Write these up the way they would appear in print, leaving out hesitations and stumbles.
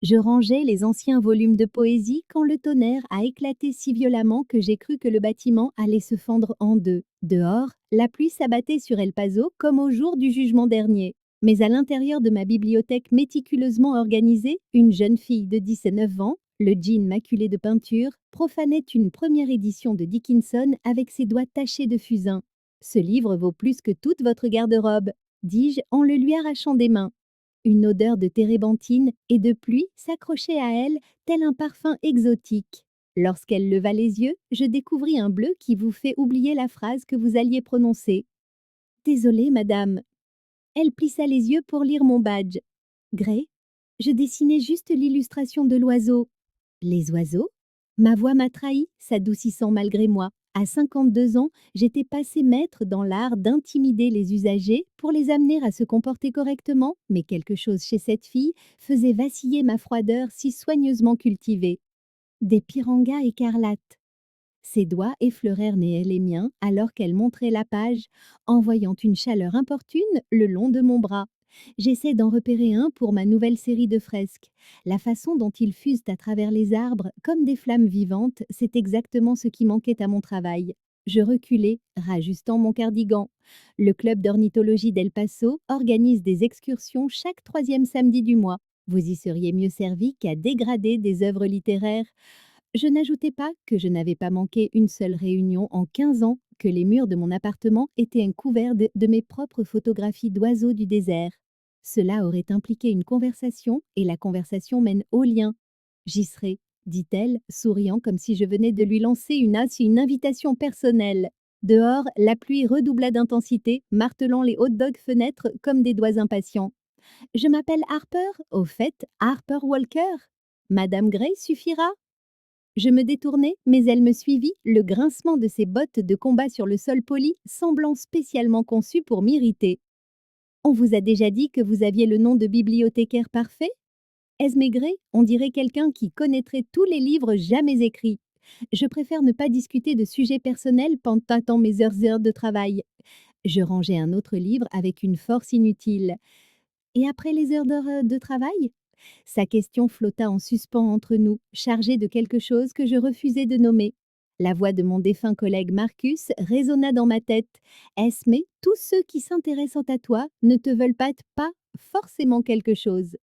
Je rangeais les anciens volumes de poésie quand le tonnerre a éclaté si violemment que j'ai cru que le bâtiment allait se fendre en deux. Dehors, la pluie s'abattait sur El Paso comme au jour du jugement dernier. Mais à l'intérieur de ma bibliothèque méticuleusement organisée, une jeune fille de 19 ans, le jean maculé de peinture, profanait une première édition de Dickinson avec ses doigts tachés de fusain. Ce livre vaut plus que toute votre garde-robe, dis-je en le lui arrachant des mains. Une odeur de térébenthine et de pluie s'accrochait à elle, tel un parfum exotique. Lorsqu'elle leva les yeux, je découvris un bleu qui vous fait oublier la phrase que vous alliez prononcer. Désolée, madame. Elle plissa les yeux pour lire mon badge. Gray, je dessinais juste l'illustration de l'oiseau. Les oiseaux? Ma voix m'a trahi, s'adoucissant malgré moi. À 52 ans, j'étais passé maître dans l'art d'intimider les usagers pour les amener à se comporter correctement, mais quelque chose chez cette fille faisait vaciller ma froideur si soigneusement cultivée. Des pirangas écarlates. Ses doigts effleurèrent les miens alors qu'elle montrait la page, envoyant une chaleur importune le long de mon bras. J'essaie d'en repérer un pour ma nouvelle série de fresques. La façon dont ils fusent à travers les arbres, comme des flammes vivantes, c'est exactement ce qui manquait à mon travail. Je reculai, rajustant mon cardigan. Le club d'ornithologie d'El Paso organise des excursions chaque troisième samedi du mois. Vous y seriez mieux servi qu'à dégrader des œuvres littéraires. Je n'ajoutais pas que je n'avais pas manqué une seule réunion en 15 ans, que les murs de mon appartement étaient un couvert de mes propres photographies d'oiseaux du désert. Cela aurait impliqué une conversation, et la conversation mène au lien. J'y serai, dit-elle, souriant comme si je venais de lui lancer une invitation personnelle. Dehors, la pluie redoubla d'intensité, martelant les hot-dog fenêtres comme des doigts impatients. Je m'appelle Harper, au fait, Harper Walker. Madame Gray suffira. Je me détournai, mais elle me suivit, le grincement de ses bottes de combat sur le sol poli semblant spécialement conçu pour m'irriter. On vous a déjà dit que vous aviez le nom de bibliothécaire parfait? Esme Gray, on dirait quelqu'un qui connaîtrait tous les livres jamais écrits. Je préfère ne pas discuter de sujets personnels pendant mes heures de travail. Je rangeai un autre livre avec une force inutile. Et après les heures de travail? Sa question flotta en suspens entre nous, chargée de quelque chose que je refusais de nommer. La voix de mon défunt collègue Marcus résonna dans ma tête. Esme, tous ceux qui s'intéressent à toi ne te veulent pas forcément quelque chose.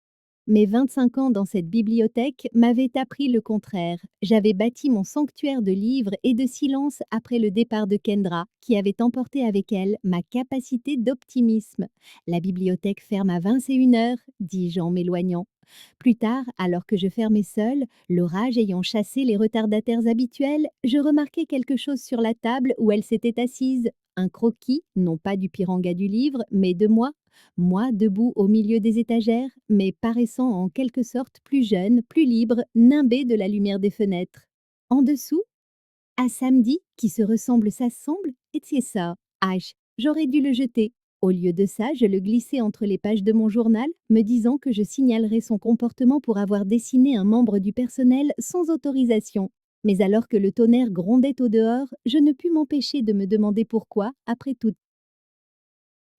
Mes 25 ans dans cette bibliothèque m'avaient appris le contraire. J'avais bâti mon sanctuaire de livres et de silence après le départ de Kendra, qui avait emporté avec elle ma capacité d'optimisme. La bibliothèque ferme à 21 heures, dis-je en m'éloignant. Plus tard, alors que je fermais seule, l'orage ayant chassé les retardataires habituels, je remarquai quelque chose sur la table où elle s'était assise. Un croquis, non pas du piranga du livre, mais de moi debout au milieu des étagères, mais paraissant en quelque sorte plus jeune, plus libre, nimbé de la lumière des fenêtres. En dessous, à samedi, qui se ressemble s'assemble, et c'est ça. J'aurais dû le jeter. Au lieu de ça, je le glissai entre les pages de mon journal, me disant que je signalerais son comportement pour avoir dessiné un membre du personnel sans autorisation. Mais alors que le tonnerre grondait au dehors, je ne pus m'empêcher de me demander pourquoi, après tout.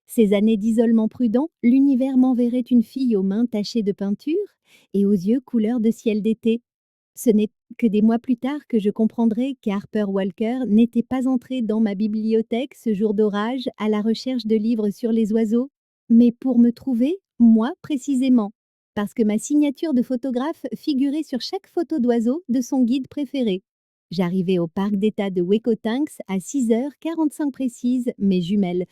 Ces années d'isolement prudent, l'univers m'enverrait une fille aux mains tachées de peinture et aux yeux couleur de ciel d'été. Ce n'est que des mois plus tard que je comprendrai qu'Harper Walker n'était pas entré dans ma bibliothèque ce jour d'orage à la recherche de livres sur les oiseaux, mais pour me trouver, moi précisément, parce que ma signature de photographe figurait sur chaque photo d'oiseau de son guide préféré. J'arrivai au parc d'État de Wekotanks à 6h45 précises, mes jumelles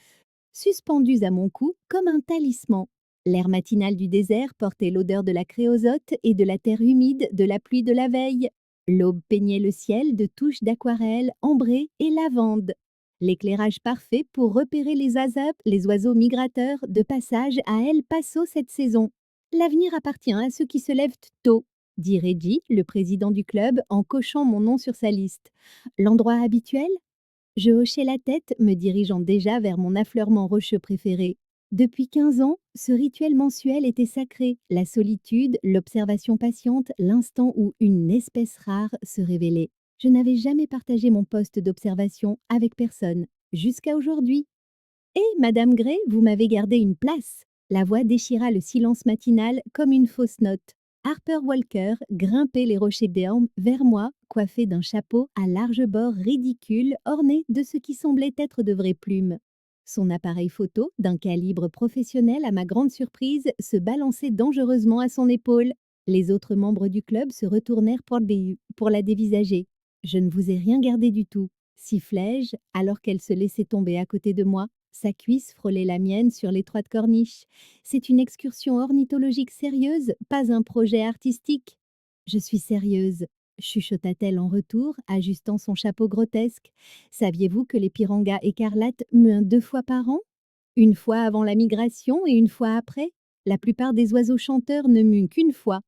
suspendus à mon cou comme un talisman. L'air matinal du désert portait l'odeur de la créosote et de la terre humide de la pluie de la veille. L'aube peignait le ciel de touches d'aquarelle, ambrée et lavande. L'éclairage parfait pour repérer les azapes, les oiseaux migrateurs de passage à El Paso cette saison. L'avenir appartient à ceux qui se lèvent tôt, dit Reggie, le président du club, en cochant mon nom sur sa liste. L'endroit habituel? Je hochai la tête, me dirigeant déjà vers mon affleurement rocheux préféré. Depuis 15 ans, ce rituel mensuel était sacré, la solitude, l'observation patiente, l'instant où une espèce rare se révélait. Je n'avais jamais partagé mon poste d'observation avec personne, jusqu'à aujourd'hui. Et Madame Gray, vous m'avez gardé une place. La voix déchira le silence matinal comme une fausse note. Harper Walker grimpait les rochers d'Erm vers moi, coiffée d'un chapeau à large bord ridicule orné de ce qui semblait être de vraies plumes. Son appareil photo, d'un calibre professionnel à ma grande surprise, se balançait dangereusement à son épaule. Les autres membres du club se retournèrent pour la dévisager. Je ne vous ai rien gardé du tout, sifflai-je alors qu'elle se laissait tomber à côté de moi. Sa cuisse frôlait la mienne sur l'étroite corniche. C'est une excursion ornithologique sérieuse, pas un projet artistique. Je suis sérieuse, chuchota-t-elle en retour, ajustant son chapeau grotesque. Saviez-vous que les pirangas écarlates muent 2 fois par an? Une fois avant la migration et une fois après? La plupart des oiseaux chanteurs ne muent qu'une fois.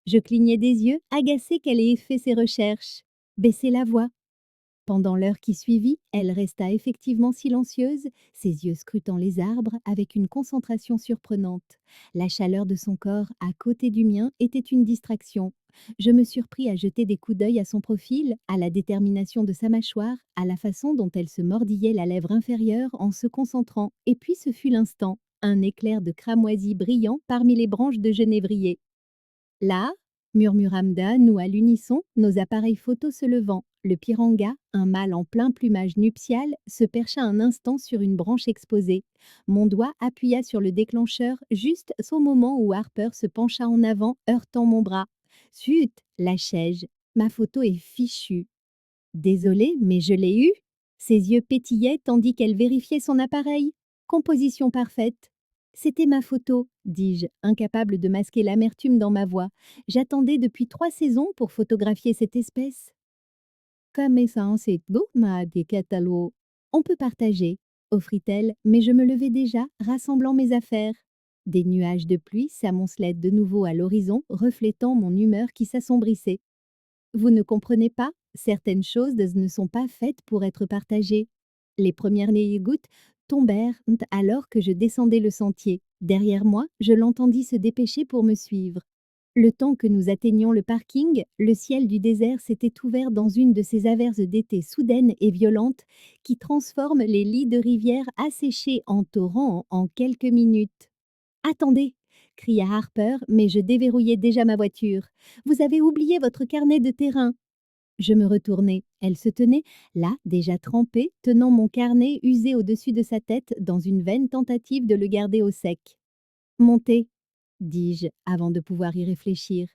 Je clignai des yeux, agacée qu'elle ait fait ses recherches. Baissai la voix. Pendant l'heure qui suivit, elle resta effectivement silencieuse, ses yeux scrutant les arbres avec une concentration surprenante. La chaleur de son corps à côté du mien était une distraction. Je me surpris à jeter des coups d'œil à son profil, à la détermination de sa mâchoire, à la façon dont elle se mordillait la lèvre inférieure en se concentrant, et puis ce fut l'instant, un éclair de cramoisi brillant parmi les branches de genévrier. Là, murmurâmes nous à l'unisson, nos appareils photos se levant. Le piranga, un mâle en plein plumage nuptial, se percha un instant sur une branche exposée. Mon doigt appuya sur le déclencheur juste au moment où Harper se pencha en avant, heurtant mon bras. Zut, lâchai-je. Ma photo est fichue. Désolée, mais je l'ai eue. Ses yeux pétillaient tandis qu'elle vérifiait son appareil. Composition parfaite. C'était ma photo, dis-je, incapable de masquer l'amertume dans ma voix. J'attendais depuis 3 saisons pour photographier cette espèce. Comme ça, c'est m'a dit Catalo. On peut partager, offrit-elle, mais je me levais déjà, rassemblant mes affaires. Des nuages de pluie s'amoncelaient de nouveau à l'horizon, reflétant mon humeur qui s'assombrissait. Vous ne comprenez pas, certaines choses ne sont pas faites pour être partagées. Les premières gouttes tombèrent alors que je descendais le sentier. Derrière moi, je l'entendis se dépêcher pour me suivre. Le temps que nous atteignions le parking, le ciel du désert s'était ouvert dans une de ces averses d'été soudaines et violentes qui transforment les lits de rivière asséchés en torrents en quelques minutes. Attendez, cria Harper, mais je déverrouillais déjà ma voiture. Vous avez oublié votre carnet de terrain. Je me retournai. Elle se tenait, là, déjà trempée, tenant mon carnet usé au-dessus de sa tête dans une vaine tentative de le garder au sec. Montez, dis-je, avant de pouvoir y réfléchir.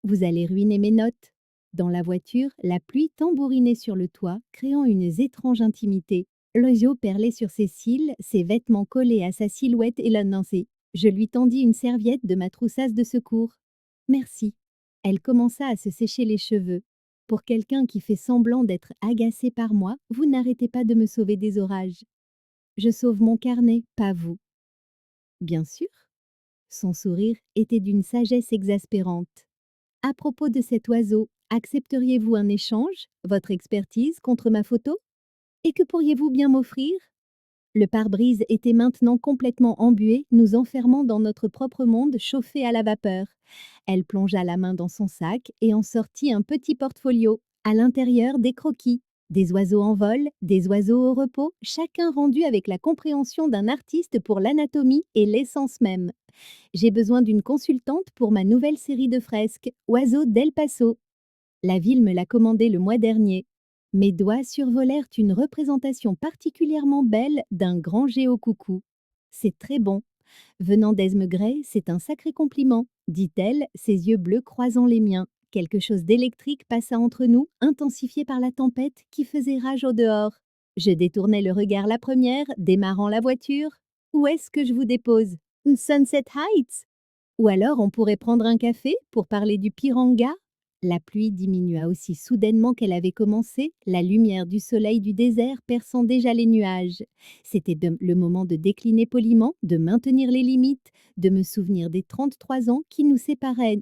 Vous allez ruiner mes notes. Dans la voiture, la pluie tambourinait sur le toit, créant une étrange intimité. L'oiseau perlait sur ses cils, ses vêtements collés à sa silhouette élancée. Je lui tendis une serviette de ma troussasse de secours. Merci. Elle commença à se sécher les cheveux. Pour quelqu'un qui fait semblant d'être agacé par moi, vous n'arrêtez pas de me sauver des orages. Je sauve mon carnet, pas vous. Bien sûr. Son sourire était d'une sagesse exaspérante. À propos de cet oiseau, accepteriez-vous un échange, votre expertise contre ma photo? Et que pourriez-vous bien m'offrir? Le pare-brise était maintenant complètement embué, nous enfermant dans notre propre monde chauffé à la vapeur. Elle plongea la main dans son sac et en sortit un petit portfolio. À l'intérieur, des croquis. Des oiseaux en vol, des oiseaux au repos, chacun rendu avec la compréhension d'un artiste pour l'anatomie et l'essence même. J'ai besoin d'une consultante pour ma nouvelle série de fresques, Oiseaux d'El Paso. La ville me l'a commandé le mois dernier. Mes doigts survolèrent une représentation particulièrement belle d'un grand géocoucou. C'est très bon. Venant d'Esme Gray, c'est un sacré compliment, dit-elle, ses yeux bleus croisant les miens. Quelque chose d'électrique passa entre nous, intensifié par la tempête qui faisait rage au dehors. Je détournai le regard la première, démarrant la voiture. Où est-ce que je vous dépose? Sunset Heights? Ou alors on pourrait prendre un café pour parler du piranga? La pluie diminua aussi soudainement qu'elle avait commencé, la lumière du soleil du désert perçant déjà les nuages. C'était le moment de décliner poliment, de maintenir les limites, de me souvenir des 33 ans qui nous séparaient.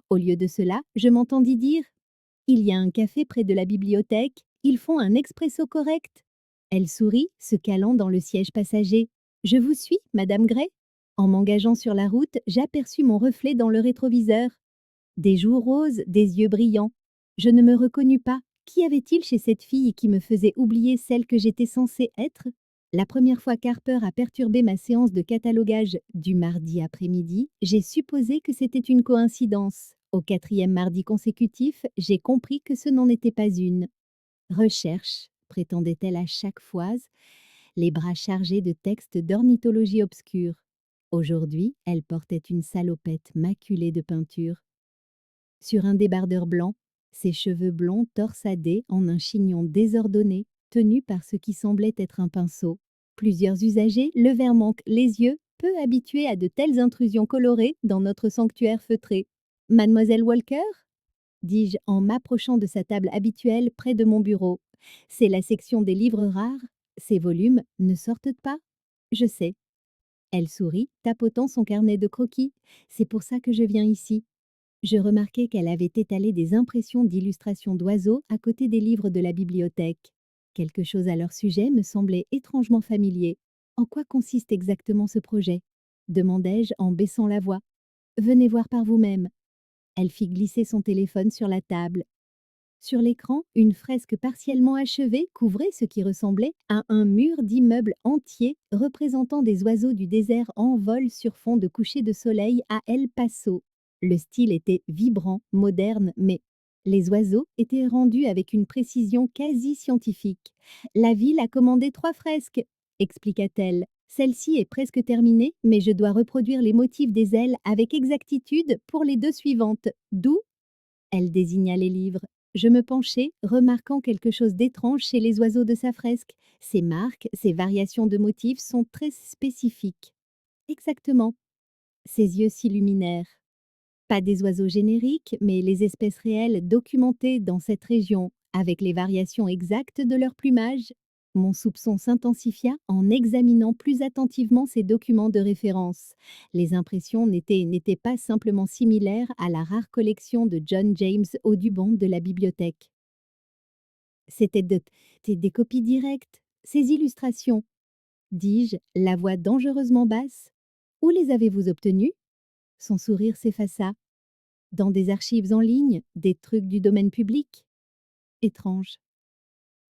Au lieu de cela, je m'entendis dire « Il y a un café près de la bibliothèque, ils font un expresso correct ». Elle sourit, se calant dans le siège passager. « Je vous suis, Madame Gray ?» En m'engageant sur la route, j'aperçus mon reflet dans le rétroviseur. Des joues roses, des yeux brillants. Je ne me reconnus pas. Qu'y avait-il chez cette fille qui me faisait oublier celle que j'étais censée être? La première fois qu'Harper a perturbé ma séance de catalogage du mardi après-midi, j'ai supposé que c'était une coïncidence. Au quatrième mardi consécutif, j'ai compris que ce n'en était pas une. Recherche, prétendait-elle à chaque fois, les bras chargés de textes d'ornithologie obscure. Aujourd'hui, elle portait une salopette maculée de peinture. Sur un débardeur blanc, ses cheveux blonds torsadés en un chignon désordonné, tenu par ce qui semblait être un pinceau. Plusieurs usagers levèrent les yeux, peu habitués à de telles intrusions colorées dans notre sanctuaire feutré. Mademoiselle Walker dis-je en m'approchant de sa table habituelle près de mon bureau. C'est la section des livres rares. Ces volumes ne sortent pas. Je sais. Elle sourit, tapotant son carnet de croquis. C'est pour ça que je viens ici. Je remarquai qu'elle avait étalé des impressions d'illustrations d'oiseaux à côté des livres de la bibliothèque. Quelque chose à leur sujet me semblait étrangement familier. En quoi consiste exactement ce projet demandai-je en baissant la voix. Venez voir par vous-même. Elle fit glisser son téléphone sur la table. Sur l'écran, une fresque partiellement achevée couvrait ce qui ressemblait à un mur d'immeubles entiers représentant des oiseaux du désert en vol sur fond de coucher de soleil à El Paso. Le style était vibrant, moderne, mais les oiseaux étaient rendus avec une précision quasi scientifique. La ville a commandé 3 fresques, expliqua-t-elle. Celle-ci est presque terminée, mais je dois reproduire les motifs des ailes avec exactitude pour les 2 suivantes. D'où elle désigna les livres. Je me penchai, remarquant quelque chose d'étrange chez les oiseaux de sa fresque. Ces marques, ces variations de motifs sont très spécifiques. Exactement. Ses yeux s'illuminèrent. Pas des oiseaux génériques, mais les espèces réelles documentées dans cette région, avec les variations exactes de leur plumage. Mon soupçon s'intensifia en examinant plus attentivement ces documents de référence. Les impressions n'étaient pas simplement similaires à la rare collection de John James Audubon de la bibliothèque. C'était des copies directes, ces illustrations, dis-je, la voix dangereusement basse. Où les avez-vous obtenues? Son sourire s'effaça. Dans des archives en ligne, des trucs du domaine public? Étrange.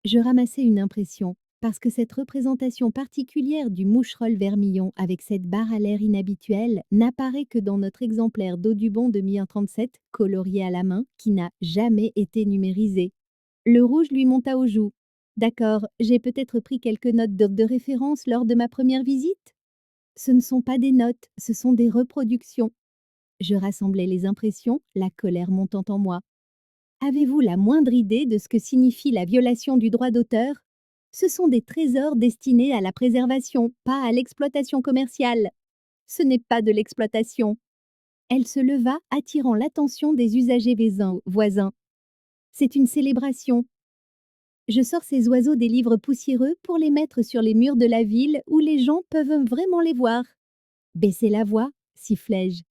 Je ramassai une impression, parce que cette représentation particulière du moucherolle vermillon avec cette barre à l'air inhabituelle n'apparaît que dans notre exemplaire d'Audubon de 1037, colorié à la main, qui n'a jamais été numérisé. Le rouge lui monta aux joues. D'accord, j'ai peut-être pris quelques notes de référence lors de ma première visite? Ce ne sont pas des notes, ce sont des reproductions. Je rassemblai les impressions, la colère montant en moi. Avez-vous la moindre idée de ce que signifie la violation du droit d'auteur? Ce sont des trésors destinés à la préservation, pas à l'exploitation commerciale. Ce n'est pas de l'exploitation. Elle se leva, attirant l'attention des usagers voisins. C'est une célébration. Je sors ces oiseaux des livres poussiéreux pour les mettre sur les murs de la ville où les gens peuvent vraiment les voir. Baissez la voix, sifflai-je.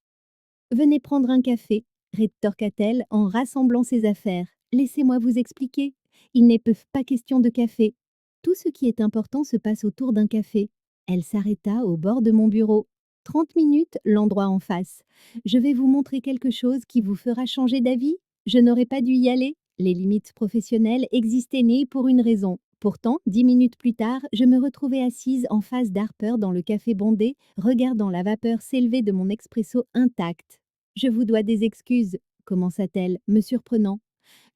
Venez prendre un café, rétorqua-t-elle en rassemblant ses affaires. Laissez-moi vous expliquer. Il n'est pas question de café. Tout ce qui est important se passe autour d'un café. Elle s'arrêta au bord de mon bureau. 30 minutes, l'endroit en face. Je vais vous montrer quelque chose qui vous fera changer d'avis. Je n'aurais pas dû y aller. Les limites professionnelles existaient nées pour une raison. Pourtant, 10 minutes plus tard, je me retrouvais assise en face d'Harper dans le café bondé, regardant la vapeur s'élever de mon expresso intact. Je vous dois des excuses, commença-t-elle, me surprenant.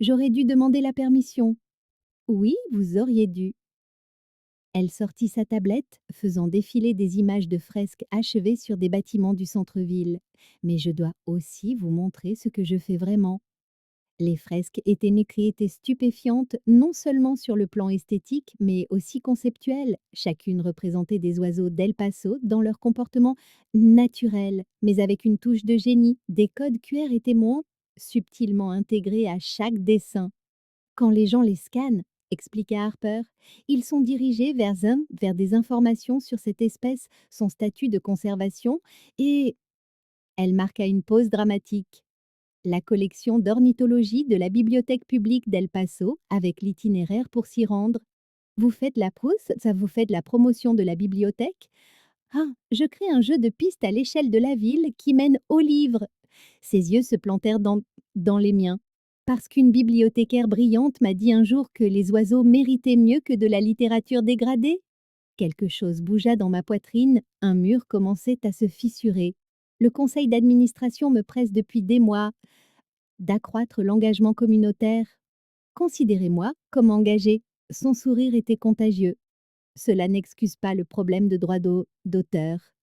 J'aurais dû demander la permission. Oui, vous auriez dû. Elle sortit sa tablette, faisant défiler des images de fresques achevées sur des bâtiments du centre-ville. Mais je dois aussi vous montrer ce que je fais vraiment. Les fresques étaient stupéfiantes, non seulement sur le plan esthétique, mais aussi conceptuel. Chacune représentait des oiseaux d'El Paso dans leur comportement naturel, mais avec une touche de génie. Des codes QR étaient subtilement intégrés à chaque dessin. Quand les gens les scannent, expliqua Harper, ils sont dirigés vers des informations sur cette espèce, son statut de conservation, et elle marqua une pause dramatique. La collection d'ornithologie de la bibliothèque publique d'El Paso, avec l'itinéraire pour s'y rendre. Vous faites la pousse, ça vous fait de la promotion de la bibliothèque? Ah, je crée un jeu de pistes à l'échelle de la ville qui mène au livre. Ses yeux se plantèrent dans les miens. Parce qu'une bibliothécaire brillante m'a dit un jour que les oiseaux méritaient mieux que de la littérature dégradée. Quelque chose bougea dans ma poitrine, un mur commençait à se fissurer. Le conseil d'administration me presse depuis des mois. d'accroître l'engagement communautaire. Considérez-moi comme engagé. Son sourire était contagieux. Cela n'excuse pas le problème de droit d'auteur.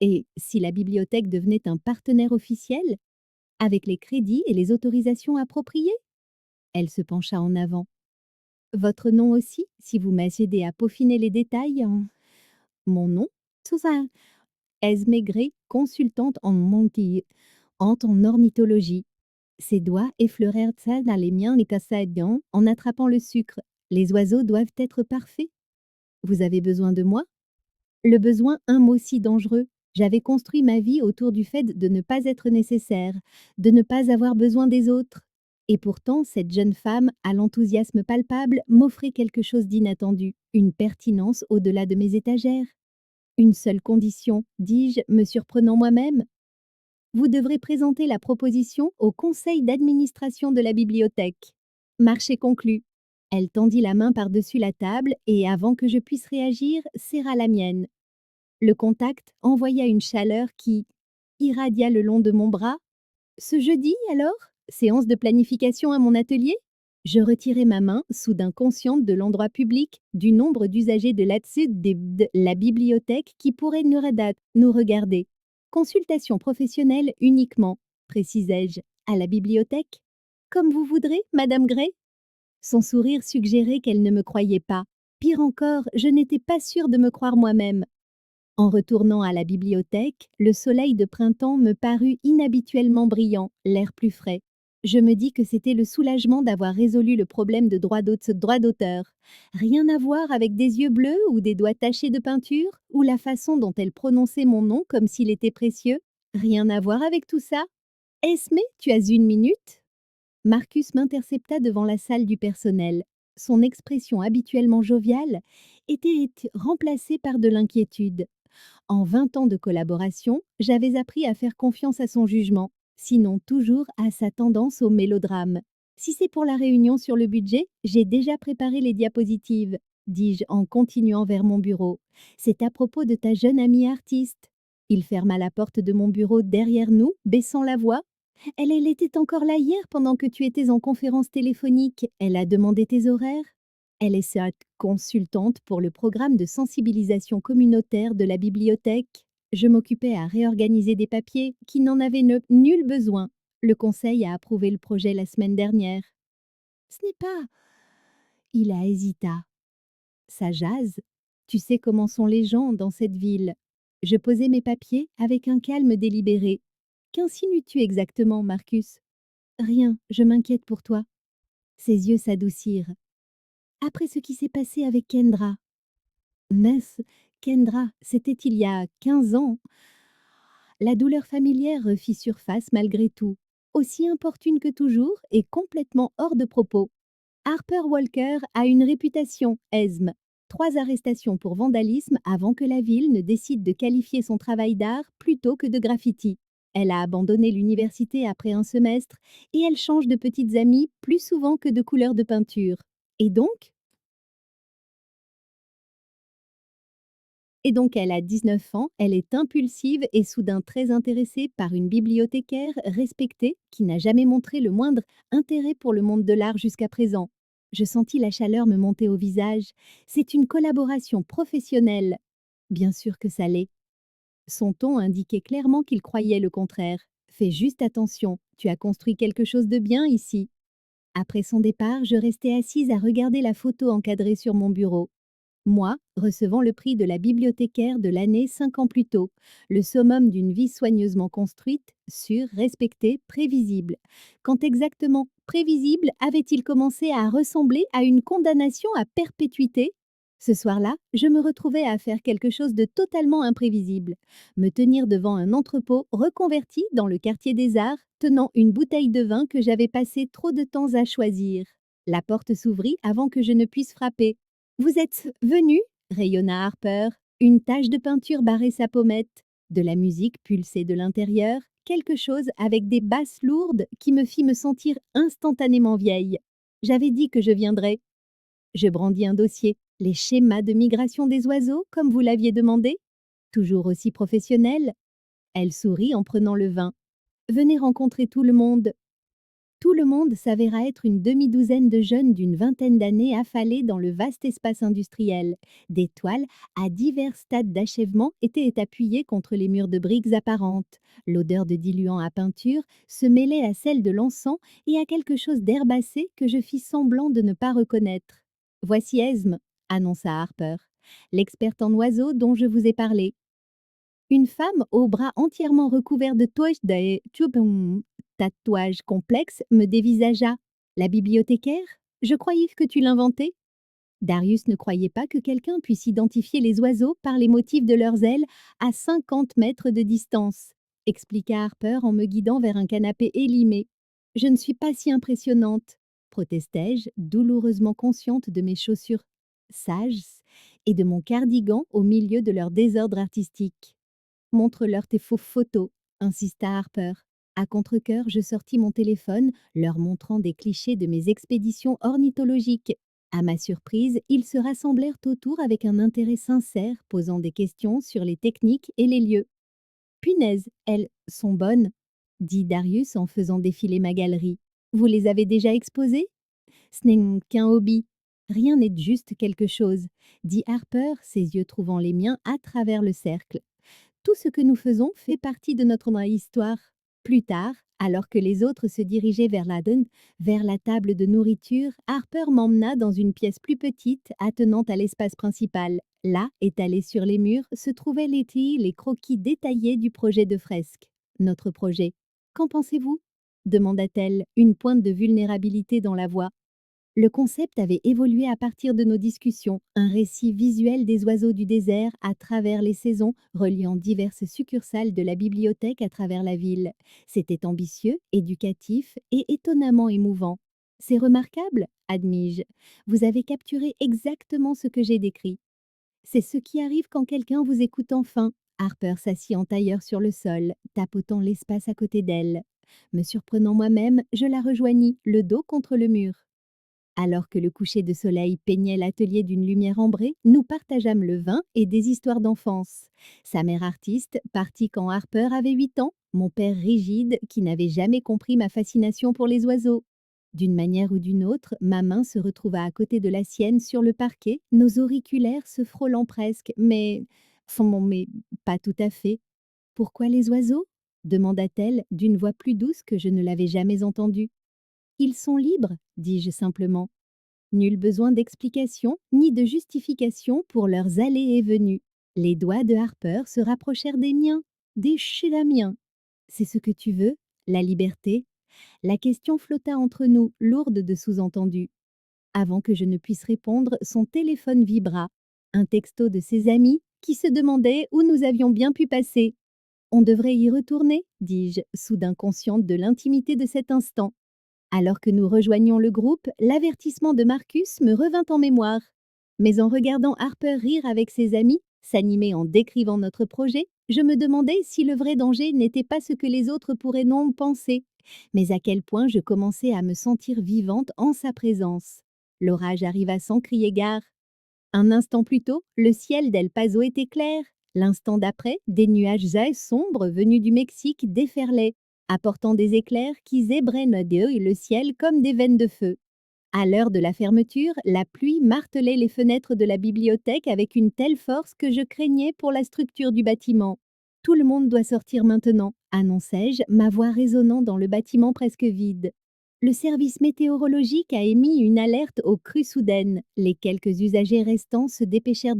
Et si la bibliothèque devenait un partenaire officiel, avec les crédits et les autorisations appropriées? Elle se pencha en avant. Votre nom aussi, si vous m'aidez à peaufiner les détails en... Mon nom? Susan Esme Gray, consultante en ornithologie. Ses doigts effleurèrent ça dans les miens les cassadiens en attrapant le sucre. Les oiseaux doivent être parfaits. Vous avez besoin de moi? Le besoin, un mot si dangereux. J'avais construit ma vie autour du fait de ne pas être nécessaire, de ne pas avoir besoin des autres. Et pourtant, cette jeune femme, à l'enthousiasme palpable, m'offrait quelque chose d'inattendu, une pertinence au-delà de mes étagères. Une seule condition, dis-je, me surprenant moi-même. Vous devrez présenter la proposition au conseil d'administration de la bibliothèque. Marché conclu. Elle tendit la main par-dessus la table et, avant que je puisse réagir, serra la mienne. Le contact envoya une chaleur qui irradia le long de mon bras. Ce jeudi, alors? Séance de planification à mon atelier? Je retirai ma main, soudain consciente de l'endroit public, du nombre d'usagers de la bibliothèque qui pourraient nous regarder. Consultation professionnelle uniquement, précisai-je, à la bibliothèque? Comme vous voudrez, Madame Gray? Son sourire suggérait qu'elle ne me croyait pas. Pire encore, je n'étais pas sûre de me croire moi-même. En retournant à la bibliothèque, le soleil de printemps me parut inhabituellement brillant, l'air plus frais. Je me dis que c'était le soulagement d'avoir résolu le problème de droit d'auteur. Rien à voir avec des yeux bleus ou des doigts tachés de peinture, ou la façon dont elle prononçait mon nom comme s'il était précieux. Rien à voir avec tout ça. Esme, tu as une minute? Marcus m'intercepta devant la salle du personnel. Son expression habituellement joviale était remplacée par de l'inquiétude. En 20 ans de collaboration, j'avais appris à faire confiance à son jugement, sinon toujours à sa tendance au mélodrame. Si c'est pour la réunion sur le budget, j'ai déjà préparé les diapositives, dis-je en continuant vers mon bureau. C'est à propos de ta jeune amie artiste. Il ferma la porte de mon bureau derrière nous, baissant la voix. Elle était encore là hier pendant que tu étais en conférence téléphonique. Elle a demandé tes horaires. Elle est sa consultante pour le programme de sensibilisation communautaire de la bibliothèque. Je m'occupais à réorganiser des papiers qui n'en avaient nul besoin. Le conseil a approuvé le projet la semaine dernière. Ce n'est pas... Il a hésita. Ça jase. Tu sais comment sont les gens dans cette ville. Je posai mes papiers avec un calme délibéré. Qu'insinues-tu exactement, Marcus? Rien, je m'inquiète pour toi. Ses yeux s'adoucirent. Après ce qui s'est passé avec Kendra. Mince, Kendra, c'était il y a 15 ans. La douleur familière refit surface malgré tout, aussi importune que toujours et complètement hors de propos. Harper Walker a une réputation, Esme. 3 arrestations pour vandalisme avant que la ville ne décide de qualifier son travail d'art plutôt que de graffiti. Elle a abandonné l'université après un semestre et elle change de petites amies plus souvent que de couleurs de peinture. Et donc elle a 19 ans, elle est impulsive et soudain très intéressée par une bibliothécaire respectée qui n'a jamais montré le moindre intérêt pour le monde de l'art jusqu'à présent. Je sentis la chaleur me monter au visage. C'est une collaboration professionnelle. Bien sûr que ça l'est. Son ton indiquait clairement qu'il croyait le contraire. Fais juste attention, tu as construit quelque chose de bien ici. Après son départ, je restais assise à regarder la photo encadrée sur mon bureau. Moi, recevant le prix de la bibliothécaire de l'année 5 ans plus tôt, le summum d'une vie soigneusement construite, sûre, respectée, prévisible. Quand exactement prévisible avait-il commencé à ressembler à une condamnation à perpétuité? Ce soir-là, je me retrouvais à faire quelque chose de totalement imprévisible. Me tenir devant un entrepôt reconverti dans le quartier des Arts, tenant une bouteille de vin que j'avais passé trop de temps à choisir. La porte s'ouvrit avant que je ne puisse frapper. « Vous êtes venu ?» rayonna Harper. Une tache de peinture barrait sa pommette. De la musique pulsait de l'intérieur, quelque chose avec des basses lourdes qui me fit me sentir instantanément vieille. J'avais dit que je viendrais. Je brandis un dossier. Les schémas de migration des oiseaux, comme vous l'aviez demandé? Toujours aussi professionnel? Elle sourit en prenant le vin. Venez rencontrer tout le monde. Tout le monde s'avéra être une demi-douzaine de jeunes d'une vingtaine d'années affalés dans le vaste espace industriel. Des toiles, à divers stades d'achèvement, étaient appuyées contre les murs de briques apparentes. L'odeur de diluant à peinture se mêlait à celle de l'encens et à quelque chose d'herbacé que je fis semblant de ne pas reconnaître. Voici Esme, annonça Harper, l'experte en oiseaux dont je vous ai parlé. Une femme aux bras entièrement recouverts de tatouages complexes me dévisagea. La bibliothécaire? Je croyais que tu l'inventais. Darius ne croyait pas que quelqu'un puisse identifier les oiseaux par les motifs de leurs ailes à 50 mètres de distance, expliqua Harper en me guidant vers un canapé élimé. Je ne suis pas si impressionnante, protestai-je, douloureusement consciente de mes chaussures sages et de mon cardigan au milieu de leur désordre artistique. Montre-leur tes faux photos, insista Harper. À contre-cœur, je sortis mon téléphone, leur montrant des clichés de mes expéditions ornithologiques. À ma surprise, ils se rassemblèrent autour avec un intérêt sincère, posant des questions sur les techniques et les lieux. Punaise, elles sont bonnes, dit Darius en faisant défiler ma galerie. Vous les avez déjà exposées? Ce n'est qu'un hobby. Rien n'est juste quelque chose, dit Harper, ses yeux trouvant les miens à travers le cercle. Tout ce que nous faisons fait partie de notre histoire. Plus tard, alors que les autres se dirigeaient vers la table de nourriture, Harper m'emmena dans une pièce plus petite attenante à l'espace principal. Là, étalés sur les murs, se trouvaient les croquis détaillés du projet de fresque. Notre projet. Qu'en pensez-vous? Demanda-t-elle, une pointe de vulnérabilité dans la voix. Le concept avait évolué à partir de nos discussions, un récit visuel des oiseaux du désert à travers les saisons, reliant diverses succursales de la bibliothèque à travers la ville. C'était ambitieux, éducatif et étonnamment émouvant. C'est remarquable, admis-je. Vous avez capturé exactement ce que j'ai décrit. C'est ce qui arrive quand quelqu'un vous écoute enfin. Harper s'assit en tailleur sur le sol, tapotant l'espace à côté d'elle. Me surprenant moi-même, je la rejoignis, le dos contre le mur. Alors que le coucher de soleil peignait l'atelier d'une lumière ambrée, nous partageâmes le vin et des histoires d'enfance. Sa mère artiste partit quand Harper avait 8 ans, mon père rigide qui n'avait jamais compris ma fascination pour les oiseaux. D'une manière ou d'une autre, ma main se retrouva à côté de la sienne sur le parquet, nos auriculaires se frôlant presque, mais pas tout à fait. Pourquoi les oiseaux? Demanda-t-elle d'une voix plus douce que je ne l'avais jamais entendue. Ils sont libres, dis-je simplement. Nul besoin d'explication ni de justification pour leurs allées et venues. Les doigts de Harper se rapprochèrent des miens, des miens. C'est ce que tu veux, la liberté? La question flotta entre nous, lourde de sous-entendus. Avant que je ne puisse répondre, son téléphone vibra. Un texto de ses amis qui se demandaient où nous avions bien pu passer. On devrait y retourner, dis-je, soudain consciente de l'intimité de cet instant. Alors que nous rejoignions le groupe, l'avertissement de Marcus me revint en mémoire. Mais en regardant Harper rire avec ses amis, s'animer en décrivant notre projet, je me demandais si le vrai danger n'était pas ce que les autres pourraient non penser, mais à quel point je commençais à me sentir vivante en sa présence. L'orage arriva sans crier gare. Un instant plus tôt, le ciel d'El Paso était clair. L'instant d'après, des nuages sombres venus du Mexique déferlaient, apportant des éclairs qui zébraient le ciel comme des veines de feu. À l'heure de la fermeture, la pluie martelait les fenêtres de la bibliothèque avec une telle force que je craignais pour la structure du bâtiment. Tout le monde doit sortir maintenant, annonçai-je, ma voix résonnant dans le bâtiment presque vide. Le service météorologique a émis une alerte aux crues soudaines. Les quelques usagers restants se dépêchèrent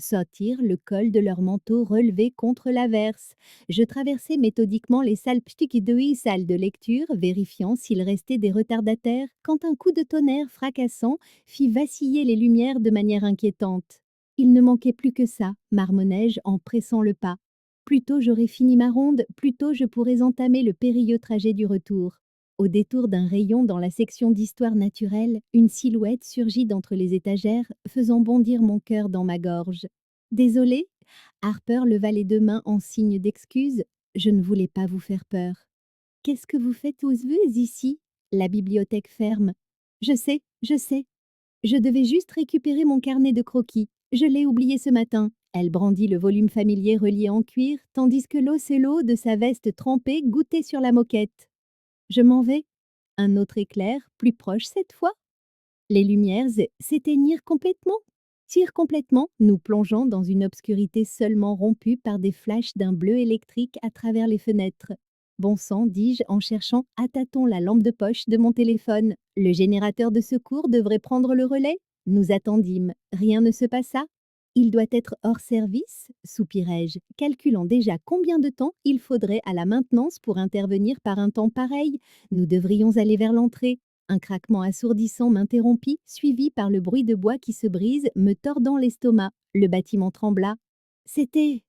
sortir le col de leur manteau relevé contre l'averse. Je traversais méthodiquement les salles de lecture, vérifiant s'il restait des retardataires, quand un coup de tonnerre fracassant fit vaciller les lumières de manière inquiétante. Il ne manquait plus que ça, marmonnai-je en pressant le pas. Plus tôt j'aurais fini ma ronde, plus tôt je pourrais entamer le périlleux trajet du retour. Au détour d'un rayon dans la section d'histoire naturelle, une silhouette surgit d'entre les étagères, faisant bondir mon cœur dans ma gorge. Désolée? Harper leva les 2 mains en signe d'excuse. Je ne voulais pas vous faire peur. Qu'est-ce que vous faites ici? La bibliothèque ferme. Je sais. Je devais juste récupérer mon carnet de croquis. Je l'ai oublié ce matin. Elle brandit le volume familier relié en cuir, tandis que l'ocelot de sa veste trempée goûtait sur la moquette. Je m'en vais. Un autre éclair, plus proche cette fois. Les lumières s'éteignirent complètement. Tire complètement, nous plongeant dans une obscurité seulement rompue par des flashs d'un bleu électrique à travers les fenêtres. Bon sang, dis-je en cherchant à tâtons la lampe de poche de mon téléphone. Le générateur de secours devrait prendre le relais. Nous attendîmes. Rien ne se passa. Il doit être hors service, soupirai-je, calculant déjà combien de temps il faudrait à la maintenance pour intervenir par un temps pareil. Nous devrions aller vers l'entrée. Un craquement assourdissant m'interrompit, suivi par le bruit de bois qui se brise, me tordant l'estomac. Le bâtiment trembla. C'était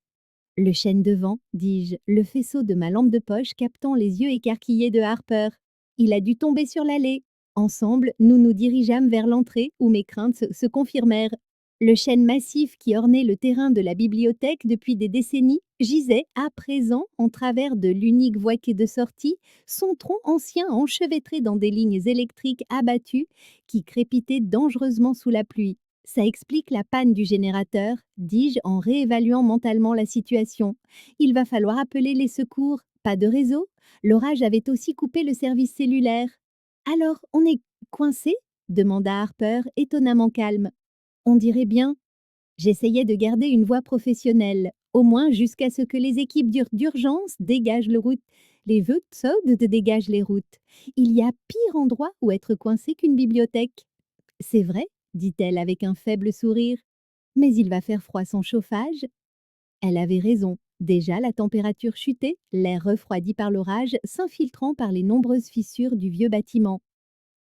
le chêne de vent, dis-je, le faisceau de ma lampe de poche captant les yeux écarquillés de Harper. Il a dû tomber sur l'allée. Ensemble, nous nous dirigeâmes vers l'entrée où mes craintes se confirmèrent. Le chêne massif qui ornait le terrain de la bibliothèque depuis des décennies gisait à présent en travers de l'unique voie de sortie, son tronc ancien enchevêtré dans des lignes électriques abattues qui crépitaient dangereusement sous la pluie. Ça explique la panne du générateur, dis-je en réévaluant mentalement la situation. Il va falloir appeler les secours. Pas de réseau. L'orage avait aussi coupé le service cellulaire. Alors, on est coincé demanda Harper, étonnamment calme. On dirait bien. J'essayais de garder une voix professionnelle, au moins jusqu'à ce que les équipes d'urgence dégagent le route. Les vœux de dégagent les routes. Il y a pire endroit où être coincé qu'une bibliothèque. C'est vrai, dit-elle avec un faible sourire. Mais il va faire froid sans chauffage. Elle avait raison. Déjà la température chutait, l'air refroidi par l'orage s'infiltrant par les nombreuses fissures du vieux bâtiment.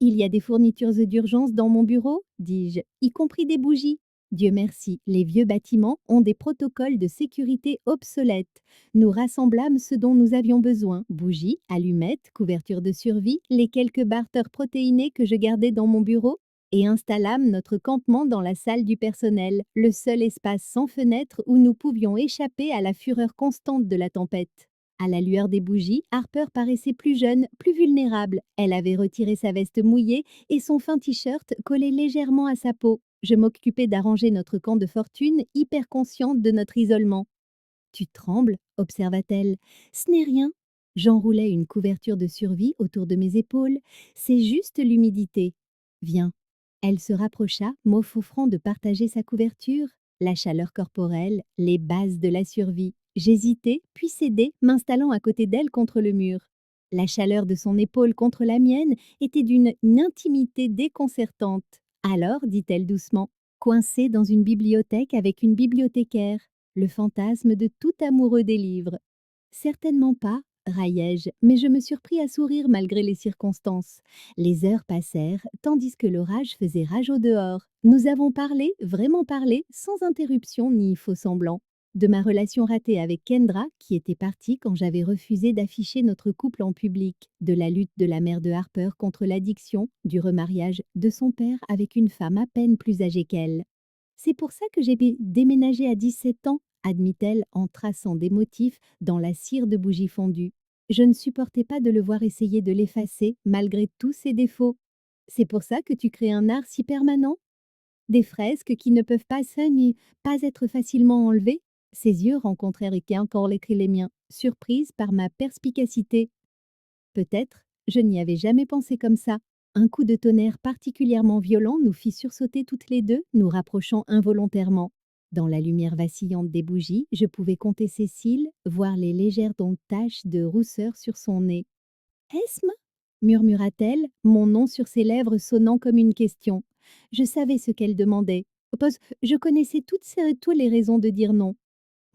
Il y a des fournitures d'urgence dans mon bureau, dis-je, y compris des bougies. Dieu merci, les vieux bâtiments ont des protocoles de sécurité obsolètes. Nous rassemblâmes ce dont nous avions besoin, bougies, allumettes, couvertures de survie, les quelques barters protéinés que je gardais dans mon bureau, et installâmes notre campement dans la salle du personnel, le seul espace sans fenêtre où nous pouvions échapper à la fureur constante de la tempête. À la lueur des bougies, Harper paraissait plus jeune, plus vulnérable. Elle avait retiré sa veste mouillée et son fin t-shirt collait légèrement à sa peau. Je m'occupais d'arranger notre camp de fortune, hyper consciente de notre isolement. Tu trembles, observa-t-elle. Ce n'est rien. J'enroulais une couverture de survie autour de mes épaules. C'est juste l'humidité. Viens. Elle se rapprocha, m'offrant de partager sa couverture. La chaleur corporelle, les bases de la survie. J'hésitai, puis cédai, m'installant à côté d'elle contre le mur. La chaleur de son épaule contre la mienne était d'une intimité déconcertante. Alors, dit-elle doucement, coincée dans une bibliothèque avec une bibliothécaire, le fantasme de tout amoureux des livres. Certainement pas, raillai-je, mais je me surpris à sourire malgré les circonstances. Les heures passèrent, tandis que l'orage faisait rage au dehors. Nous avons parlé, vraiment parlé, sans interruption ni faux semblant. De ma relation ratée avec Kendra, qui était partie quand j'avais refusé d'afficher notre couple en public, de la lutte de la mère de Harper contre l'addiction, du remariage de son père avec une femme à peine plus âgée qu'elle. C'est pour ça que j'ai déménagé à 17 ans, admit-elle en traçant des motifs dans la cire de bougies fondues. Je ne supportais pas de le voir essayer de l'effacer malgré tous ses défauts. C'est pour ça que tu crées un art si permanent? Des fresques qui ne peuvent pas ni pas être facilement enlevées? Ses yeux rencontrèrent encore les miens, surprise par ma perspicacité. Peut-être, je n'y avais jamais pensé comme ça. Un coup de tonnerre particulièrement violent nous fit sursauter toutes les deux, nous rapprochant involontairement. Dans la lumière vacillante des bougies, je pouvais compter ses cils, voir les légères taches de rousseur sur son nez. Esme murmura-t-elle, mon nom sur ses lèvres sonnant comme une question. Je savais ce qu'elle demandait. Je connaissais toutes les raisons de dire non.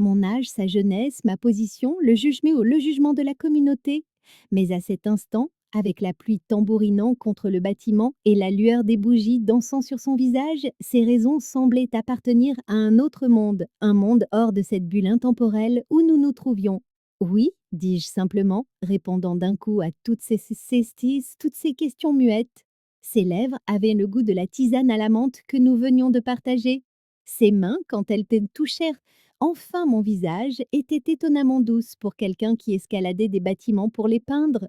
Mon âge, sa jeunesse, ma position, le jugement de la communauté. Mais à cet instant, avec la pluie tambourinant contre le bâtiment et la lueur des bougies dansant sur son visage, ces raisons semblaient appartenir à un autre monde, un monde hors de cette bulle intemporelle où nous nous trouvions. Oui, dis-je simplement, répondant d'un coup à toutes ces questions muettes. Ses lèvres avaient le goût de la tisane à la menthe que nous venions de partager. Ses mains, quand elles te touchèrent, enfin mon visage, était étonnamment douce pour quelqu'un qui escaladait des bâtiments pour les peindre.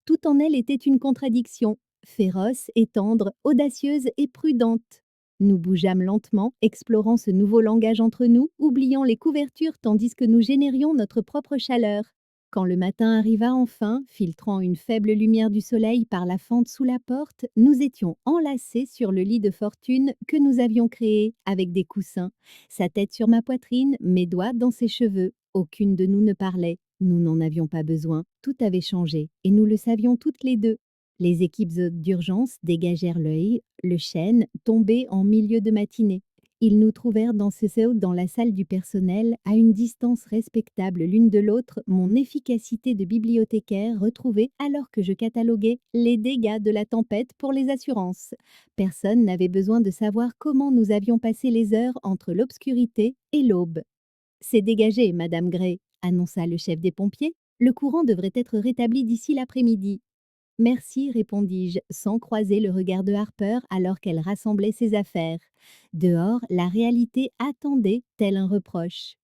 Tout en elle était une contradiction, féroce et tendre, audacieuse et prudente. Nous bougeâmes lentement, explorant ce nouveau langage entre nous, oubliant les couvertures tandis que nous générions notre propre chaleur. Quand le matin arriva enfin, filtrant une faible lumière du soleil par la fente sous la porte, nous étions enlacés sur le lit de fortune que nous avions créé avec des coussins. Sa tête sur ma poitrine, mes doigts dans ses cheveux. Aucune de nous ne parlait. Nous n'en avions pas besoin. Tout avait changé et nous le savions toutes les deux. Les équipes d'urgence dégagèrent l'œil, le chêne tombé en milieu de matinée. Ils nous trouvèrent dans ce saut dans la salle du personnel, à une distance respectable l'une de l'autre, mon efficacité de bibliothécaire retrouvée alors que je cataloguais les dégâts de la tempête pour les assurances. Personne n'avait besoin de savoir comment nous avions passé les heures entre l'obscurité et l'aube. C'est dégagé, Madame Gray, annonça le chef des pompiers. Le courant devrait être rétabli d'ici l'après-midi. Merci, répondis-je, sans croiser le regard de Harper alors qu'elle rassemblait ses affaires. Dehors, la réalité attendait, tel un reproche.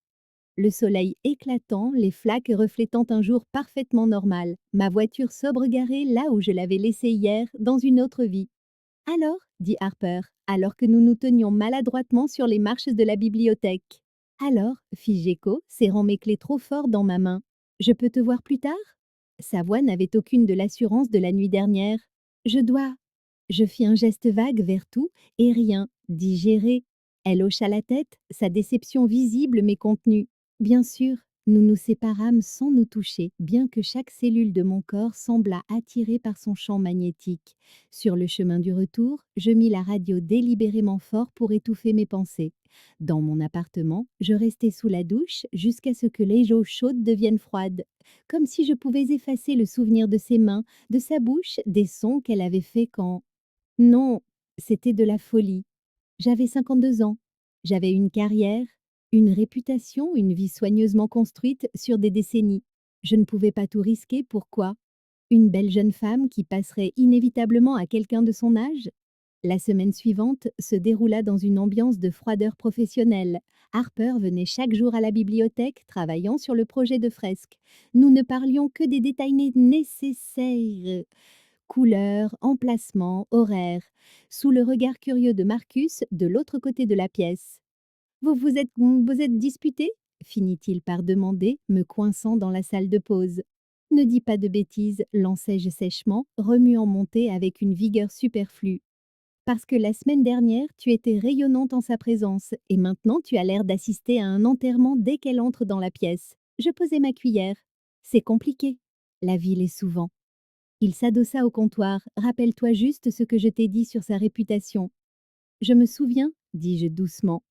Le soleil éclatant, les flaques reflétant un jour parfaitement normal. Ma voiture sobre garée là où je l'avais laissée hier, dans une autre vie. Alors, dit Harper, alors que nous nous tenions maladroitement sur les marches de la bibliothèque. Alors, fit Gecko, serrant mes clés trop fort dans ma main. Je peux te voir plus tard? Sa voix n'avait aucune de l'assurance de la nuit dernière. Je dois. Je fis un geste vague vers tout et rien, digéré. Elle hocha la tête, sa déception visible mais contenue. Bien sûr, nous nous séparâmes sans nous toucher, bien que chaque cellule de mon corps semblât attirée par son champ magnétique. Sur le chemin du retour, je mis la radio délibérément fort pour étouffer mes pensées. Dans mon appartement, je restai sous la douche jusqu'à ce que les eaux chaudes deviennent froides, comme si je pouvais effacer le souvenir de ses mains, de sa bouche, des sons qu'elle avait faits quand... Non, c'était de la folie. J'avais 52 ans. J'avais une carrière, une réputation, une vie soigneusement construite sur des décennies. Je ne pouvais pas tout risquer, pourquoi? Une belle jeune femme qui passerait inévitablement à quelqu'un de son âge? La semaine suivante se déroula dans une ambiance de froideur professionnelle. Harper venait chaque jour à la bibliothèque, travaillant sur le projet de fresque. Nous ne parlions que des détails nécessaires. Couleurs, emplacements, horaires, sous le regard curieux de Marcus de l'autre côté de la pièce. Vous êtes disputé? Finit-il par demander, me coinçant dans la salle de pause. Ne dis pas de bêtises, lançai-je sèchement, remuant mon thé avec une vigueur superflue. Parce que la semaine dernière, tu étais rayonnante en sa présence, et maintenant tu as l'air d'assister à un enterrement dès qu'elle entre dans la pièce. Je posai ma cuillère. C'est compliqué. La ville est souvent. Il s'adossa au comptoir. Rappelle-toi juste ce que je t'ai dit sur sa réputation. Je me souviens, dis-je doucement.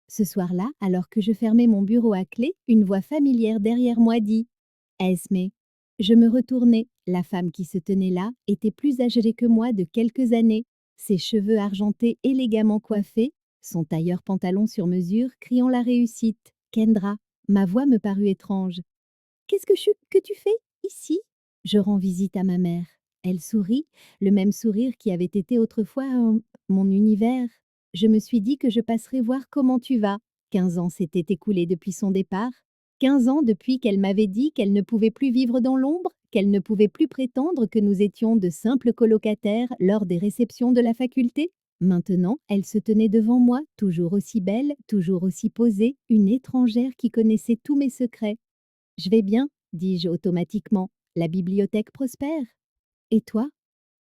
Ce soir-là, alors que je fermais mon bureau à clé, une voix familière derrière moi dit « Esme ». Je me retournai. La femme qui se tenait là était plus âgée que moi de quelques années. Ses cheveux argentés élégamment coiffés, son tailleur pantalon sur mesure criant la réussite. Kendra. Ma voix me parut étrange. « Qu'est-ce que tu fais ici ?» Je rends visite à ma mère. Elle sourit, le même sourire qui avait été autrefois mon univers. Je me suis dit que je passerais voir comment tu vas. 15 ans s'étaient écoulés depuis son départ. 15 ans depuis qu'elle m'avait dit qu'elle ne pouvait plus vivre dans l'ombre, qu'elle ne pouvait plus prétendre que nous étions de simples colocataires lors des réceptions de la faculté. Maintenant, elle se tenait devant moi, toujours aussi belle, toujours aussi posée, une étrangère qui connaissait tous mes secrets. « Je vais bien, dis-je automatiquement. La bibliothèque prospère. Et toi?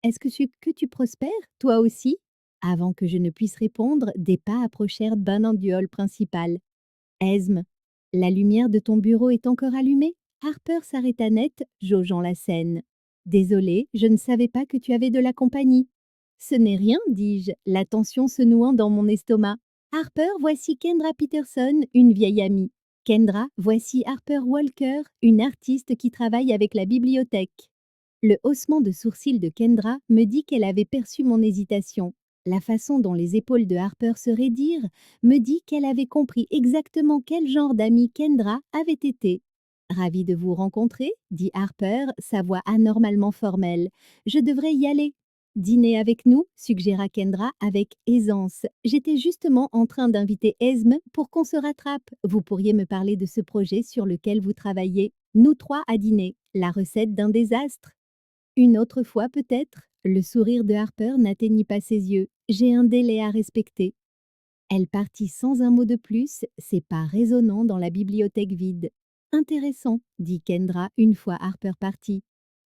Est-ce que tu prospères, toi aussi? Avant que je ne puisse répondre, des pas approchèrent d'un du hall principal. Esme, la lumière de ton bureau est encore allumée? Harper s'arrêta net, jaugeant la scène. Désolée, je ne savais pas que tu avais de la compagnie. Ce n'est rien, dis-je, la tension se nouant dans mon estomac. Harper, voici Kendra Peterson, une vieille amie. Kendra, voici Harper Walker, une artiste qui travaille avec la bibliothèque. Le haussement de sourcils de Kendra me dit qu'elle avait perçu mon hésitation. La façon dont les épaules de Harper se raidirent me dit qu'elle avait compris exactement quel genre d'amie Kendra avait été. « Ravie de vous rencontrer » dit Harper, sa voix anormalement formelle. « Je devrais y aller. » « Dîner avec nous » suggéra Kendra avec aisance. « J'étais justement en train d'inviter Esme pour qu'on se rattrape. Vous pourriez me parler de ce projet sur lequel vous travaillez. Nous trois à dîner. La recette d'un désastre. » Une autre fois peut-être. Le sourire de Harper n'atteignit pas ses yeux. J'ai un délai à respecter. Elle partit sans un mot de plus, ses pas résonnant dans la bibliothèque vide. Intéressant, dit Kendra une fois Harper parti.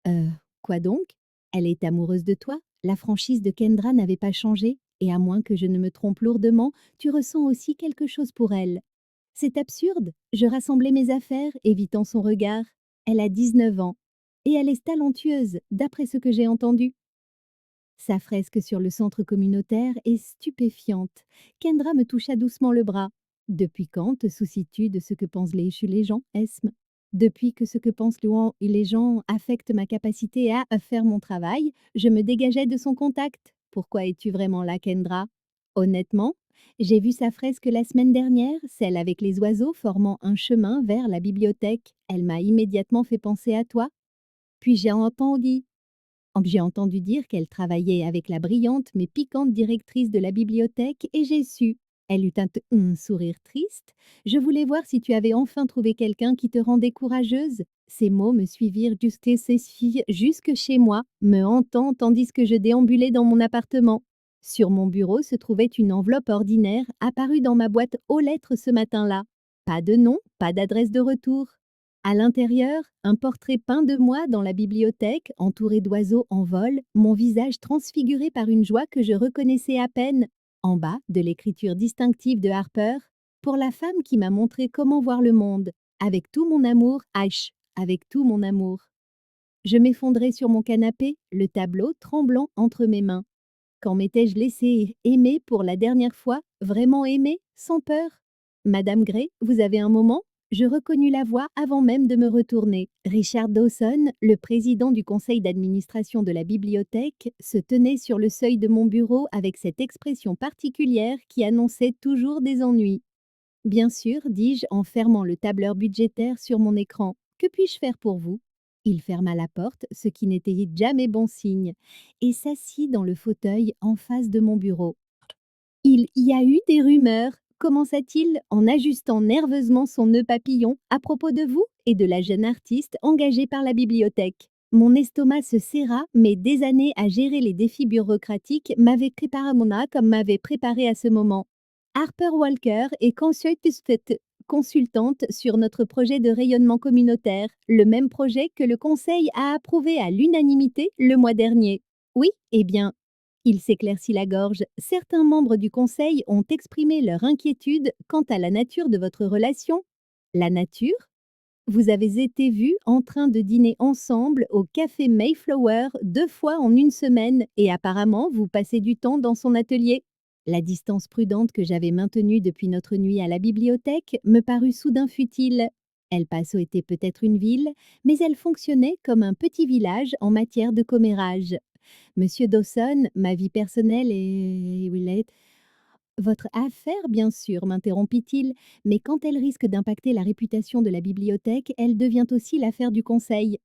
Euh, quoi donc? Elle est amoureuse de toi? La franchise de Kendra n'avait pas changé, et à moins que je ne me trompe lourdement, tu ressens aussi quelque chose pour elle. C'est absurde, je rassemblais mes affaires, évitant son regard. Elle a 19 ans, et elle est talentueuse, d'après ce que j'ai entendu. Sa fresque sur le centre communautaire est stupéfiante. Kendra me toucha doucement le bras. Depuis quand te soucies-tu de ce que pensent les gens, Esme? Depuis que ce que pensent les gens affecte ma capacité à faire mon travail, je me dégageais de son contact. Pourquoi es-tu vraiment là, Kendra? Honnêtement, j'ai vu sa fresque la semaine dernière, celle avec les oiseaux formant un chemin vers la bibliothèque. Elle m'a immédiatement fait penser à toi. Puis j'ai entendu dire qu'elle travaillait avec la brillante mais piquante directrice de la bibliothèque et j'ai su. Elle eut un sourire triste. Je voulais voir si tu avais enfin trouvé quelqu'un qui te rendait courageuse. Ces mots me suivirent jusque chez moi, me hantant tandis que je déambulais dans mon appartement. Sur mon bureau se trouvait une enveloppe ordinaire apparue dans ma boîte aux lettres ce matin-là. Pas de nom, pas d'adresse de retour. À l'intérieur, un portrait peint de moi dans la bibliothèque, entouré d'oiseaux en vol, mon visage transfiguré par une joie que je reconnaissais à peine. En bas, de l'écriture distinctive de Harper, pour la femme qui m'a montré comment voir le monde, avec tout mon amour, avec tout mon amour. Je m'effondrais sur mon canapé, le tableau tremblant entre mes mains. Quand m'étais-je laissé aimer pour la dernière fois, vraiment aimer, sans peur? Madame Gray, vous avez un moment? Je reconnus la voix avant même de me retourner. Richard Dawson, le président du conseil d'administration de la bibliothèque, se tenait sur le seuil de mon bureau avec cette expression particulière qui annonçait toujours des ennuis. Bien sûr, dis-je en fermant le tableur budgétaire sur mon écran. Que puis-je faire pour vous? Il ferma la porte, ce qui n'était jamais bon signe, et s'assit dans le fauteuil en face de mon bureau. Il y a eu des rumeurs, commença-t-il en ajustant nerveusement son nœud papillon à propos de vous et de la jeune artiste engagée par la bibliothèque. Mon estomac se serra, mais des années à gérer les défis bureaucratiques m'avaient préparé à comme m'avait préparé à ce moment. Harper Walker est consultante sur notre projet de rayonnement communautaire, le même projet que le Conseil a approuvé à l'unanimité le mois dernier. Oui, eh bien, il s'éclaircit la gorge. Certains membres du Conseil ont exprimé leur inquiétude quant à la nature de votre relation. La nature? Vous avez été vus en train de dîner ensemble au café Mayflower 2 fois en une semaine et apparemment vous passez du temps dans son atelier. La distance prudente que j'avais maintenue depuis notre nuit à la bibliothèque me parut soudain futile. El Paso était peut-être une ville, mais elle fonctionnait comme un petit village en matière de commérage. Monsieur Dawson, ma vie personnelle est... Votre affaire, bien sûr, m'interrompit-il, mais quand elle risque d'impacter la réputation de la bibliothèque, elle devient aussi l'affaire du conseil.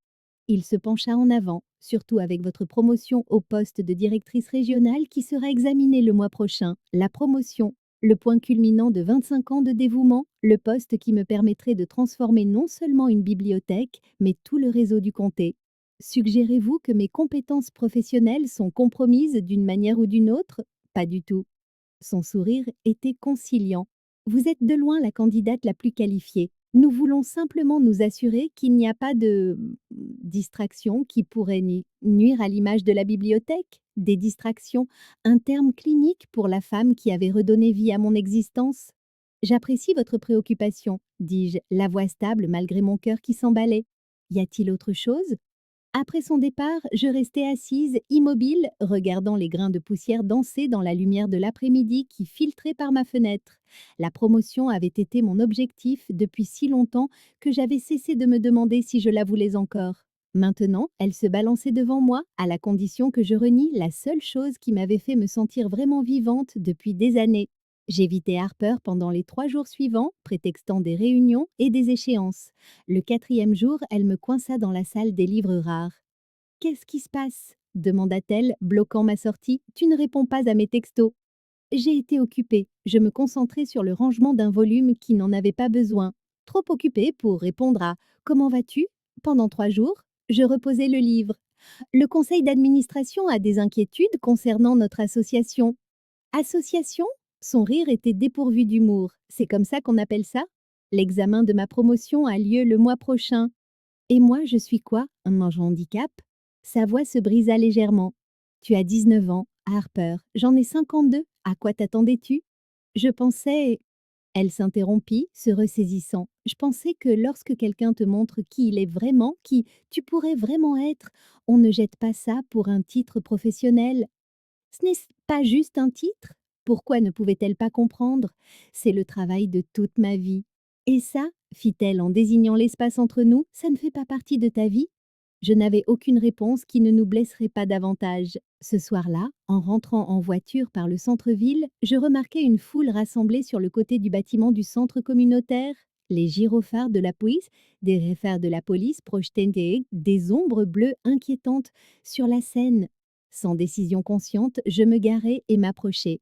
Il se pencha en avant, surtout avec votre promotion au poste de directrice régionale qui sera examinée le mois prochain. La promotion, le point culminant de 25 ans de dévouement, le poste qui me permettrait de transformer non seulement une bibliothèque, mais tout le réseau du comté. Suggérez-vous que mes compétences professionnelles sont compromises d'une manière ou d'une autre? Pas du tout. Son sourire était conciliant. Vous êtes de loin la candidate la plus qualifiée. Nous voulons simplement nous assurer qu'il n'y a pas de distractions qui pourraient nuire à l'image de la bibliothèque. Des distractions, un terme clinique pour la femme qui avait redonné vie à mon existence. J'apprécie votre préoccupation, dis-je, la voix stable malgré mon cœur qui s'emballait. Y a-t-il autre chose? Après son départ, je restais assise, immobile, regardant les grains de poussière danser dans la lumière de l'après-midi qui filtrait par ma fenêtre. La promotion avait été mon objectif depuis si longtemps que j'avais cessé de me demander si je la voulais encore. Maintenant, elle se balançait devant moi, à la condition que je renie la seule chose qui m'avait fait me sentir vraiment vivante depuis des années. J'évitai Harper pendant les 3 jours suivants, prétextant des réunions et des échéances. Le 4e jour, elle me coinça dans la salle des livres rares. «Qu'est-ce qui se passe?» demanda-t-elle, bloquant ma sortie. «Tu ne réponds pas à mes textos.» J'ai été occupée. Je me concentrais sur le rangement d'un volume qui n'en avait pas besoin. Trop occupée pour répondre à «Comment vas-tu?» Pendant 3 jours, je reposais le livre. Le conseil d'administration a des inquiétudes concernant notre association. Association? Son rire était dépourvu d'humour. C'est comme ça qu'on appelle ça? L'examen de ma promotion a lieu le mois prochain. Et moi, je suis quoi? Un handicap? Sa voix se brisa légèrement. Tu as 19 ans, Harper. J'en ai 52. À quoi t'attendais-tu? Je pensais. Elle s'interrompit, se ressaisissant. Je pensais que lorsque quelqu'un te montre qui il est vraiment, qui tu pourrais vraiment être, on ne jette pas ça pour un titre professionnel. Ce n'est pas juste un titre? Pourquoi ne pouvait-elle pas comprendre? C'est le travail de toute ma vie. Et ça, fit-elle en désignant l'espace entre nous, ça ne fait pas partie de ta vie? Je n'avais aucune réponse qui ne nous blesserait pas davantage. Ce soir-là, en rentrant en voiture par le centre-ville, je remarquai une foule rassemblée sur le côté du bâtiment du centre communautaire. Les gyrophares de la police, des phares de la police projetaient des ombres bleues inquiétantes sur la Seine. Sans décision consciente, je me garai et m'approchai.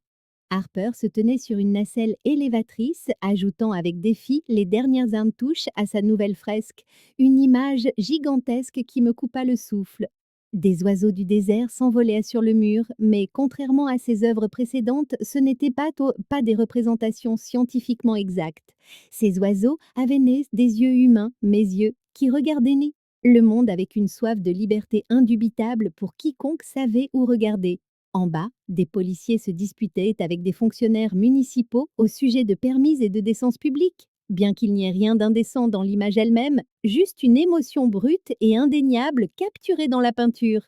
Harper se tenait sur une nacelle élévatrice, ajoutant avec défi les dernières touches à sa nouvelle fresque, une image gigantesque qui me coupa le souffle. Des oiseaux du désert s'envolaient sur le mur, mais contrairement à ses œuvres précédentes, ce n'étaient pas des représentations scientifiquement exactes. Ces oiseaux avaient des yeux humains, mes yeux, qui regardaient le monde avec une soif de liberté indubitable pour quiconque savait où regarder. En bas, des policiers se disputaient avec des fonctionnaires municipaux au sujet de permis et de décence publique. Bien qu'il n'y ait rien d'indécent dans l'image elle-même, juste une émotion brute et indéniable capturée dans la peinture.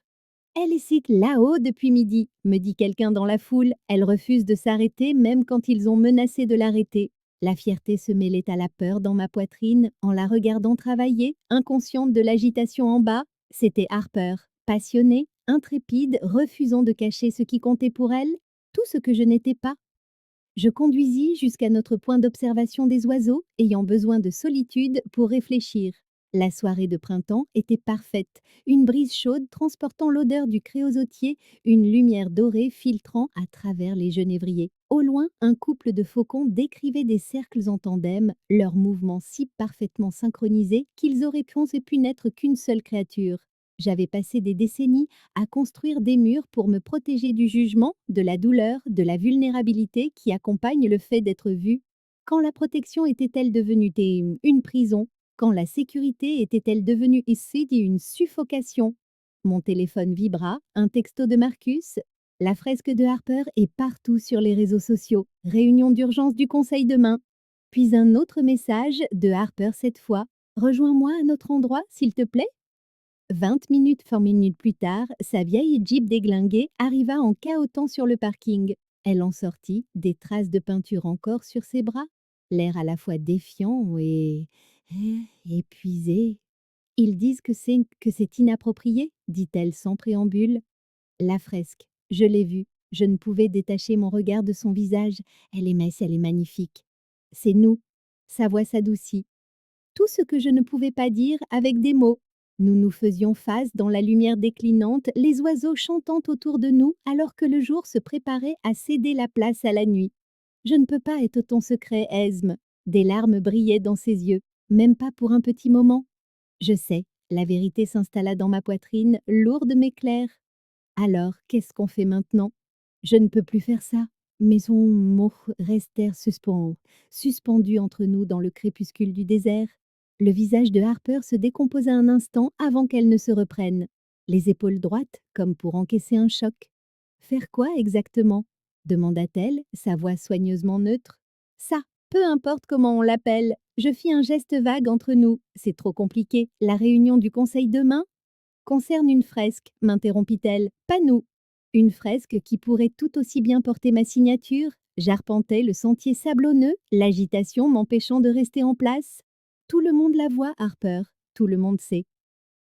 Elle est ici là-haut depuis midi, me dit quelqu'un dans la foule. Elle refuse de s'arrêter même quand ils ont menacé de l'arrêter. La fierté se mêlait à la peur dans ma poitrine en la regardant travailler, inconsciente de l'agitation en bas. C'était Harper, passionnée, intrépide, refusant de cacher ce qui comptait pour elle, tout ce que je n'étais pas. Je conduisis jusqu'à notre point d'observation des oiseaux, ayant besoin de solitude pour réfléchir. La soirée de printemps était parfaite, une brise chaude transportant l'odeur du créosotier, une lumière dorée filtrant à travers les genévriers. Au loin, un couple de faucons décrivait des cercles en tandem, leurs mouvements si parfaitement synchronisés qu'ils auraient pu n'être qu'une seule créature. J'avais passé des décennies à construire des murs pour me protéger du jugement, de la douleur, de la vulnérabilité qui accompagne le fait d'être vu. Quand la protection était-elle devenue une prison? Quand la sécurité était-elle devenue ici une suffocation? Mon téléphone vibra, un texto de Marcus. La fresque de Harper est partout sur les réseaux sociaux. Réunion d'urgence du conseil demain. Puis un autre message de Harper cette fois. Rejoins-moi à notre endroit, s'il te plaît. 20 minutes plus tard, sa vieille Jeep déglinguée arriva en cahotant sur le parking. Elle en sortit, des traces de peinture encore sur ses bras, l'air à la fois défiant et épuisé. Ils disent que c'est inapproprié, dit-elle sans préambule. La fresque, je l'ai vue. Je ne pouvais détacher mon regard de son visage. Elle est mince, elle est magnifique. C'est nous. Sa voix s'adoucit. Tout ce que je ne pouvais pas dire avec des mots. Nous nous faisions face dans la lumière déclinante, les oiseaux chantant autour de nous alors que le jour se préparait à céder la place à la nuit. Je ne peux pas être ton secret, Esme. Des larmes brillaient dans ses yeux, même pas pour un petit moment. Je sais, la vérité s'installa dans ma poitrine, lourde mais claire. Alors, qu'est-ce qu'on fait maintenant? Je ne peux plus faire ça. Mais son mots restèrent suspendus entre nous dans le crépuscule du désert. Le visage de Harper se décomposa un instant avant qu'elle ne se reprenne. Les épaules droites, comme pour encaisser un choc. Faire quoi exactement? Demanda-t-elle, sa voix soigneusement neutre. Ça, peu importe comment on l'appelle. Je fis un geste vague entre nous. C'est trop compliqué. La réunion du conseil demain concerne une fresque, m'interrompit-elle. Pas nous. Une fresque qui pourrait tout aussi bien porter ma signature. J'arpentais le sentier sablonneux, l'agitation m'empêchant de rester en place. Tout le monde la voit, Harper. Tout le monde sait.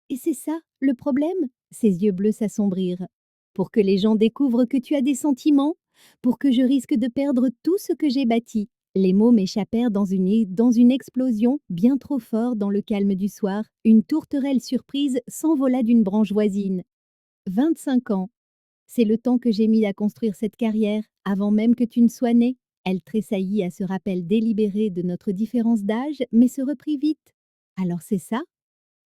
Et c'est ça, le problème? Ses yeux bleus s'assombrirent. Pour que les gens découvrent que tu as des sentiments? Pour que je risque de perdre tout ce que j'ai bâti? Les mots m'échappèrent dans une explosion, bien trop fort dans le calme du soir. Une tourterelle surprise s'envola d'une branche voisine. 25 ans. C'est le temps que j'ai mis à construire cette carrière, avant même que tu ne sois né. Elle tressaillit à ce rappel délibéré de notre différence d'âge, mais se reprit vite. Alors c'est ça?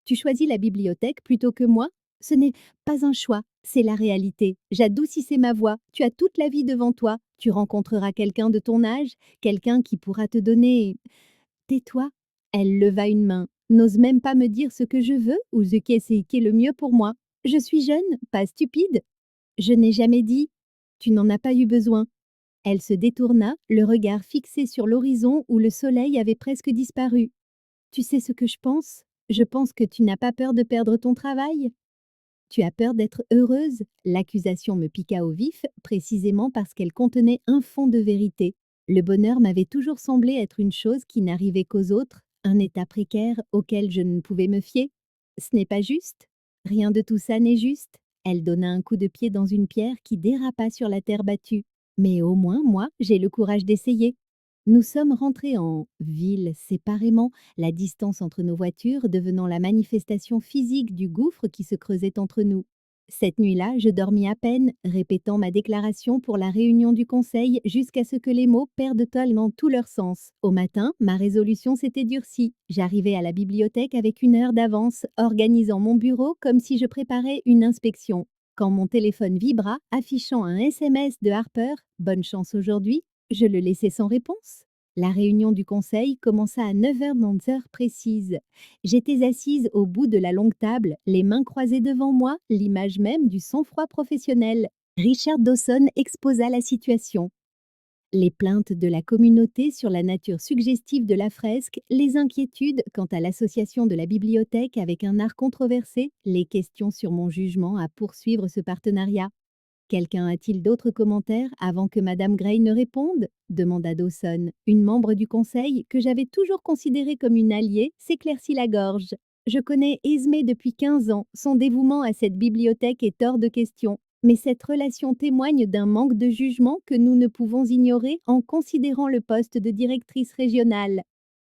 Tu choisis la bibliothèque plutôt que moi? Ce n'est pas un choix, C'est la réalité. J'adoucissais ma voix. Tu as toute la vie devant toi. Tu rencontreras quelqu'un de ton âge, quelqu'un qui pourra te donner. Tais-toi. Elle leva une main. N'ose même pas me dire ce que je veux ou ce qui est le mieux pour moi. Je suis jeune, pas stupide. Je n'ai jamais dit. Tu n'en as pas eu besoin. Elle se détourna, le regard fixé sur l'horizon où le soleil avait presque disparu. Tu sais ce que je pense? Je pense que tu n'as pas peur de perdre ton travail. Tu as peur d'être heureuse? L'accusation me piqua au vif, précisément parce qu'elle contenait un fond de vérité. Le bonheur m'avait toujours semblé être une chose qui n'arrivait qu'aux autres, un état précaire auquel je ne pouvais me fier. Ce n'est pas juste. Rien de tout ça n'est juste. Elle donna un coup de pied dans une pierre qui dérapa sur la terre battue. Mais au moins, moi, j'ai le courage d'essayer. Nous sommes rentrés en ville séparément, la distance entre nos voitures devenant la manifestation physique du gouffre qui se creusait entre nous. Cette nuit-là, je dormis à peine, répétant ma déclaration pour la réunion du conseil jusqu'à ce que les mots perdent totalement tout leur sens. Au matin, ma résolution s'était durcie. J'arrivai à la bibliothèque avec une heure d'avance, organisant mon bureau comme si je préparais une inspection. Quand mon téléphone vibra, affichant un SMS de Harper, bonne chance aujourd'hui, je le laissai sans réponse. La réunion du conseil commença à 9 heures dans heure précise. J'étais assise au bout de la longue table, les mains croisées devant moi, l'image même du sang-froid professionnel. Richard Dawson exposa la situation. Les plaintes de la communauté sur la nature suggestive de la fresque, les inquiétudes quant à l'association de la bibliothèque avec un art controversé, les questions sur mon jugement à poursuivre ce partenariat. Quelqu'un a-t-il d'autres commentaires avant que Madame Gray ne réponde? Demanda Dawson. Une membre du conseil, que j'avais toujours considérée comme une alliée, s'éclaircit la gorge. Je connais Esmé depuis 15 ans. Son dévouement à cette bibliothèque est hors de question. Mais cette relation témoigne d'un manque de jugement que nous ne pouvons ignorer en considérant le poste de directrice régionale.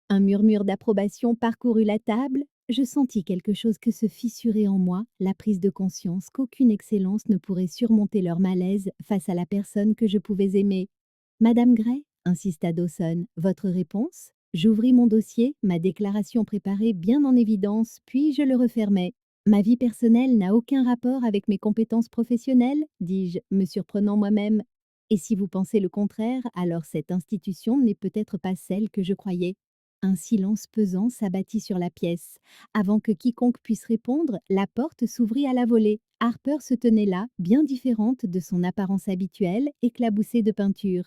Un murmure d'approbation parcourut la table. Je sentis quelque chose que se fissurer en moi, la prise de conscience qu'aucune excellence ne pourrait surmonter leur malaise face à la personne que je pouvais aimer. Madame Gray, insista Dawson, votre réponse? J'ouvris mon dossier, ma déclaration préparée bien en évidence, puis je le refermai. Ma vie personnelle n'a aucun rapport avec mes compétences professionnelles, dis-je, me surprenant moi-même. Et si vous pensez le contraire, alors cette institution n'est peut-être pas celle que je croyais. Un silence pesant s'abattit sur la pièce. Avant que quiconque puisse répondre, la porte s'ouvrit à la volée. Harper se tenait là, bien différente de son apparence habituelle, éclaboussée de peinture.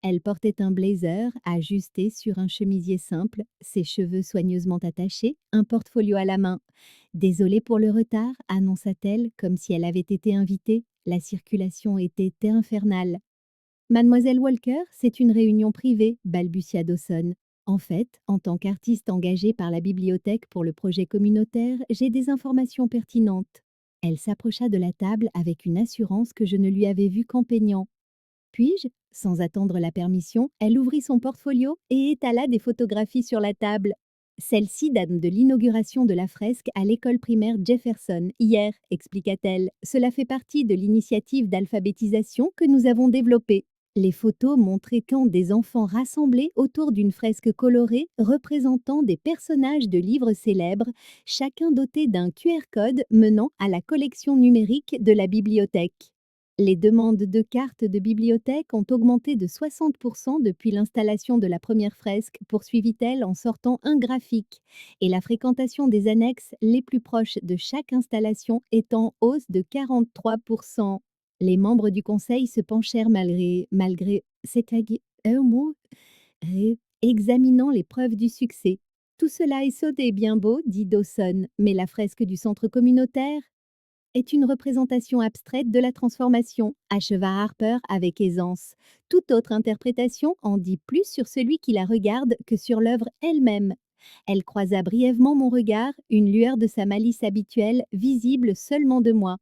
Elle portait un blazer ajusté sur un chemisier simple, ses cheveux soigneusement attachés, un portfolio à la main. Désolée pour le retard, annonça-t-elle, comme si elle avait été invitée. La circulation était infernale. Mademoiselle Walker, c'est une réunion privée, balbutia Dawson. En fait, en tant qu'artiste engagée par la bibliothèque pour le projet communautaire, j'ai des informations pertinentes. Elle s'approcha de la table avec une assurance que je ne lui avais vue qu'en peignant. Puis-je? Sans attendre la permission, elle ouvrit son portfolio et étala des photographies sur la table. Celle-ci date de l'inauguration de la fresque à l'école primaire Jefferson, hier, expliqua-t-elle. Cela fait partie de l'initiative d'alphabétisation que nous avons développée. Les photos montraient quand des enfants rassemblés autour d'une fresque colorée représentant des personnages de livres célèbres, chacun doté d'un QR code menant à la collection numérique de la bibliothèque. Les demandes de cartes de bibliothèque ont augmenté de 60% depuis l'installation de la première fresque, poursuivit-elle en sortant un graphique, et la fréquentation des annexes les plus proches de chaque installation est en hausse de 43%. Les membres du conseil se penchèrent malgré un mot, examinant les preuves du succès. Tout cela est sot et bien beau, dit Dawson, mais la fresque du centre communautaire est une représentation abstraite de la transformation, acheva Harper avec aisance. Toute autre interprétation en dit plus sur celui qui la regarde que sur l'œuvre elle-même. Elle croisa brièvement mon regard, une lueur de sa malice habituelle, visible seulement de moi.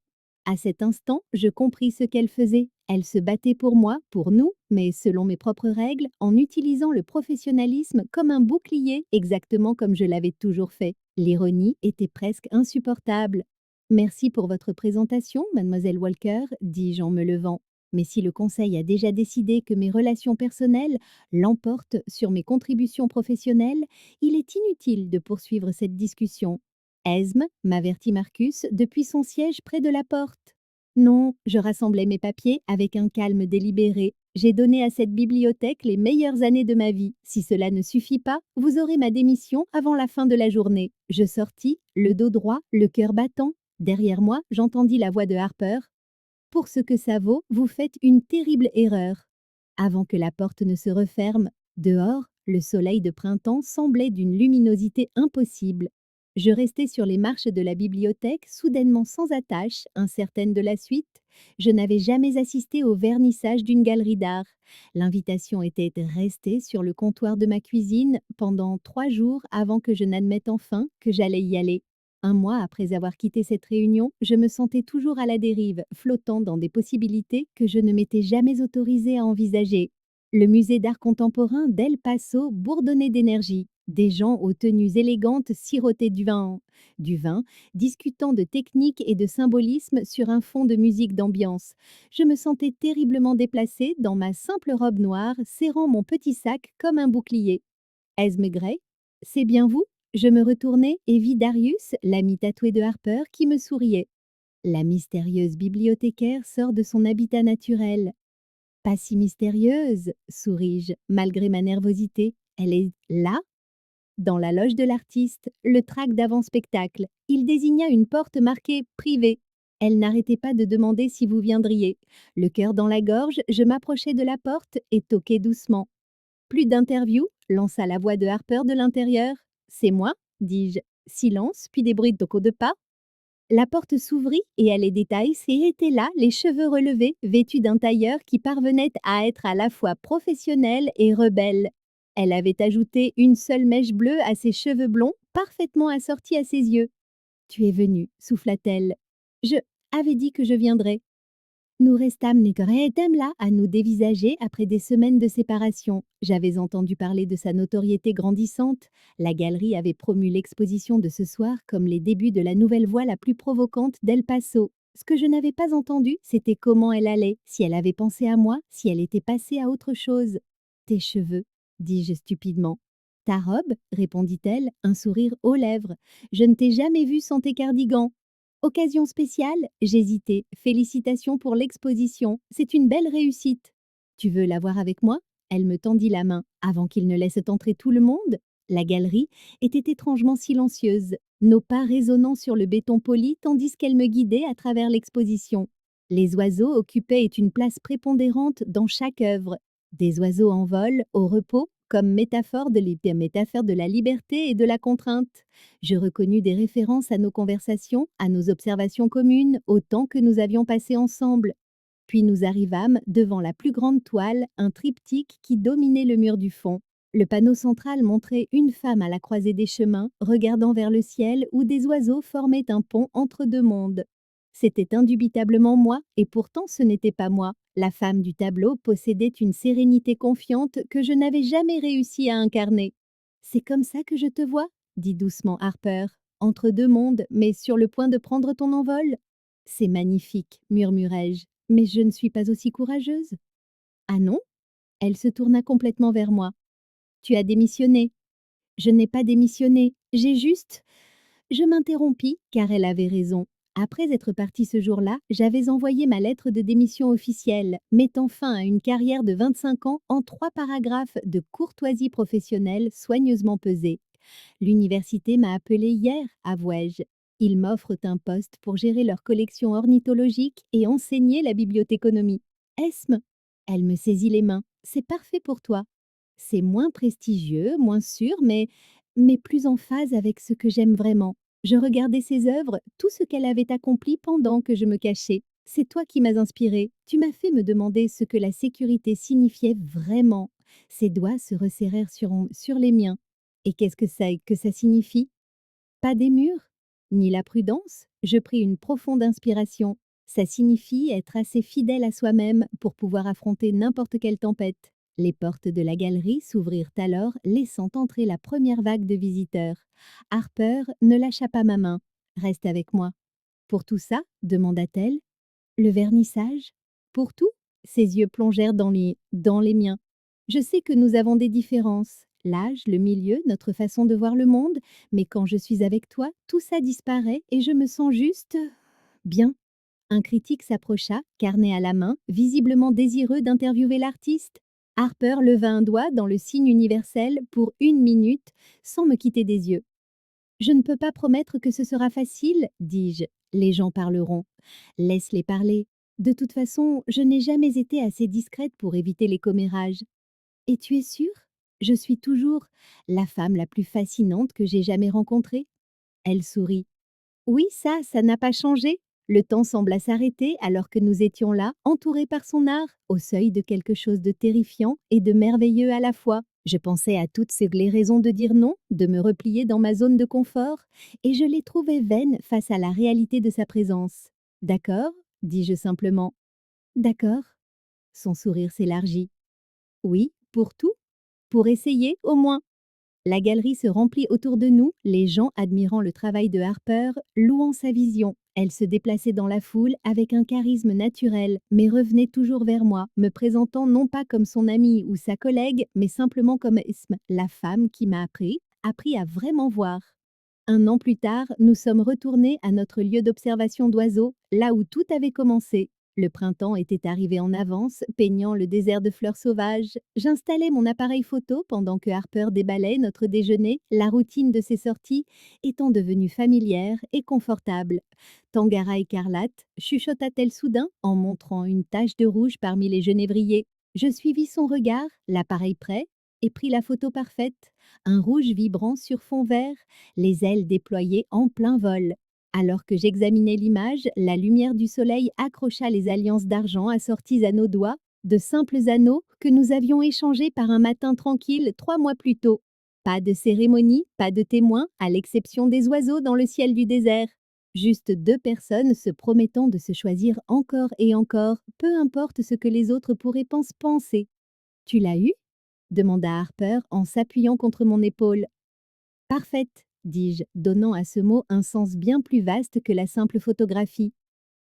À cet instant, je compris ce qu'elle faisait. Elle se battait pour moi, pour nous, mais selon mes propres règles, en utilisant le professionnalisme comme un bouclier, exactement comme je l'avais toujours fait. L'ironie était presque insupportable. Merci pour votre présentation, mademoiselle Walker, dis-je en me levant. Mais si le conseil a déjà décidé que mes relations personnelles l'emportent sur mes contributions professionnelles, il est inutile de poursuivre cette discussion. Esme, m'avertit Marcus, depuis son siège près de la porte. Non, je rassemblais mes papiers avec un calme délibéré. J'ai donné à cette bibliothèque les meilleures années de ma vie. Si cela ne suffit pas, vous aurez ma démission avant la fin de la journée. Je sortis, le dos droit, le cœur battant. Derrière moi, j'entendis la voix de Harper. Pour ce que ça vaut, vous faites une terrible erreur. Avant que la porte ne se referme, dehors, le soleil de printemps semblait d'une luminosité impossible. Je restai sur les marches de la bibliothèque, soudainement sans attache, incertaine de la suite. Je n'avais jamais assisté au vernissage d'une galerie d'art. L'invitation était restée sur le comptoir de ma cuisine pendant 3 jours avant que je n'admette enfin que j'allais y aller. Un mois après avoir quitté cette réunion, je me sentais toujours à la dérive, flottant dans des possibilités que je ne m'étais jamais autorisée à envisager. Le musée d'art contemporain d'El Paso bourdonnait d'énergie. Des gens aux tenues élégantes sirotaient du vin, discutant de technique et de symbolisme sur un fond de musique d'ambiance. Je me sentais terriblement déplacée dans ma simple robe noire, serrant mon petit sac comme un bouclier. Esme Gray, c'est bien vous? Je me retournai et vis Darius, l'ami tatoué de Harper, qui me souriait. La mystérieuse bibliothécaire sort de son habitat naturel. Pas si mystérieuse, souris-je, malgré ma nervosité. Elle est là, dans la loge de l'artiste, le trac d'avant-spectacle. Il désigna une porte marquée Privé. Elle n'arrêtait pas de demander si vous viendriez. Le cœur dans la gorge, je m'approchai de la porte et toquai doucement. Plus d'interview, lança la voix de Harper de l'intérieur. C'est moi, dis-je. Silence, puis des bruits de pas. La porte s'ouvrit et Allée des Tailles et était là, les cheveux relevés, vêtue d'un tailleur qui parvenait à être à la fois professionnel et rebelle. Elle avait ajouté une seule mèche bleue à ses cheveux blonds, parfaitement assortie à ses yeux. Tu es venu, souffla-t-elle. Je avais dit que je viendrais. Nous restâmes là à nous dévisager après des semaines de séparation. J'avais entendu parler de sa notoriété grandissante. La galerie avait promu l'exposition de ce soir comme les débuts de la nouvelle voie la plus provocante d'El Paso. Ce que je n'avais pas entendu, c'était comment elle allait, si elle avait pensé à moi, si elle était passée à autre chose. Tes cheveux, dis-je stupidement. Ta robe, répondit-elle, un sourire aux lèvres. Je ne t'ai jamais vu sans tes cardigans. Occasion spéciale? J'hésitais. Félicitations pour l'exposition. C'est une belle réussite. Tu veux la voir avec moi? Elle me tendit la main. Avant qu'il ne laisse entrer tout le monde, la galerie était étrangement silencieuse, nos pas résonnant sur le béton poli tandis qu'elle me guidait à travers l'exposition. Les oiseaux occupaient une place prépondérante dans chaque œuvre. Des oiseaux en vol, au repos, comme métaphore de la liberté et de la contrainte. Je reconnus des références à nos conversations, à nos observations communes, au temps que nous avions passé ensemble. Puis nous arrivâmes devant la plus grande toile, un triptyque qui dominait le mur du fond. Le panneau central montrait une femme à la croisée des chemins, regardant vers le ciel où des oiseaux formaient un pont entre deux mondes. C'était indubitablement moi, et pourtant ce n'était pas moi. La femme du tableau possédait une sérénité confiante que je n'avais jamais réussi à incarner. C'est comme ça que je te vois, dit doucement Harper, entre deux mondes, mais sur le point de prendre ton envol. C'est magnifique, murmurai-je, mais je ne suis pas aussi courageuse. Ah non? Elle se tourna complètement vers moi. Tu as démissionné. Je n'ai pas démissionné, j'ai juste... Je m'interrompis, car elle avait raison. Après être partie ce jour-là, j'avais envoyé ma lettre de démission officielle, mettant fin à une carrière de 25 ans en 3 paragraphes de courtoisie professionnelle soigneusement pesés. L'université m'a appelé hier, avouai-je. Ils m'offrent un poste pour gérer leur collection ornithologique et enseigner la bibliothéconomie. Esme, elle me saisit les mains. C'est parfait pour toi. C'est moins prestigieux, moins sûr, mais plus en phase avec ce que j'aime vraiment. Je regardais ses œuvres, tout ce qu'elle avait accompli pendant que je me cachais. C'est toi qui m'as inspirée. Tu m'as fait me demander ce que la sécurité signifiait vraiment. Ses doigts se resserrèrent sur les miens. Et qu'est-ce que ça signifie? Pas des murs, ni la prudence. Je pris une profonde inspiration. Ça signifie être assez fidèle à soi-même pour pouvoir affronter n'importe quelle tempête. Les portes de la galerie s'ouvrirent alors, laissant entrer la première vague de visiteurs. Harper ne lâcha pas ma main. Reste avec moi. Pour tout ça? Demanda-t-elle. Le vernissage? Pour tout? Ses yeux plongèrent dans les miens. Je sais que nous avons des différences, l'âge, le milieu, notre façon de voir le monde, mais quand je suis avec toi, tout ça disparaît et je me sens juste bien. Un critique s'approcha, carnet à la main, visiblement désireux d'interviewer l'artiste. Harper leva un doigt dans le signe universel pour 1 minute, sans me quitter des yeux. Je ne peux pas promettre que ce sera facile, dis-je. Les gens parleront. Laisse-les parler. De toute façon, je n'ai jamais été assez discrète pour éviter les commérages. Et tu es sûre? Je suis toujours la femme la plus fascinante que j'ai jamais rencontrée. Elle sourit. Oui, ça n'a pas changé. Le temps sembla s'arrêter alors que nous étions là, entourés par son art, au seuil de quelque chose de terrifiant et de merveilleux à la fois. Je pensais à toutes ces raisons de dire non, de me replier dans ma zone de confort, et je les trouvais vaines face à la réalité de sa présence. D'accord, dis-je simplement. D'accord. Son sourire s'élargit. Oui, pour tout? Pour essayer, au moins. La galerie se remplit autour de nous, les gens admirant le travail de Harper, louant sa vision. Elle se déplaçait dans la foule avec un charisme naturel, mais revenait toujours vers moi, me présentant non pas comme son amie ou sa collègue, mais simplement comme Esme, la femme qui m'a appris à vraiment voir. 1 an plus tard, nous sommes retournés à notre lieu d'observation d'oiseaux, là où tout avait commencé. Le printemps était arrivé en avance, peignant le désert de fleurs sauvages. J'installais mon appareil photo pendant que Harper déballait notre déjeuner, la routine de ses sorties étant devenue familière et confortable. Tangara écarlate, chuchota-t-elle soudain en montrant une tache de rouge parmi les genévriers. Je suivis son regard, l'appareil prêt, et pris la photo parfaite, un rouge vibrant sur fond vert, les ailes déployées en plein vol. Alors que j'examinais l'image, la lumière du soleil accrocha les alliances d'argent assorties à nos doigts, de simples anneaux que nous avions échangés par un matin tranquille 3 mois plus tôt. Pas de cérémonie, pas de témoins, à l'exception des oiseaux dans le ciel du désert. Juste 2 personnes se promettant de se choisir encore et encore, peu importe ce que les autres pourraient penser. Tu l'as eu? Demanda Harper en s'appuyant contre mon épaule. Parfaite, dis-je, donnant à ce mot un sens bien plus vaste que la simple photographie.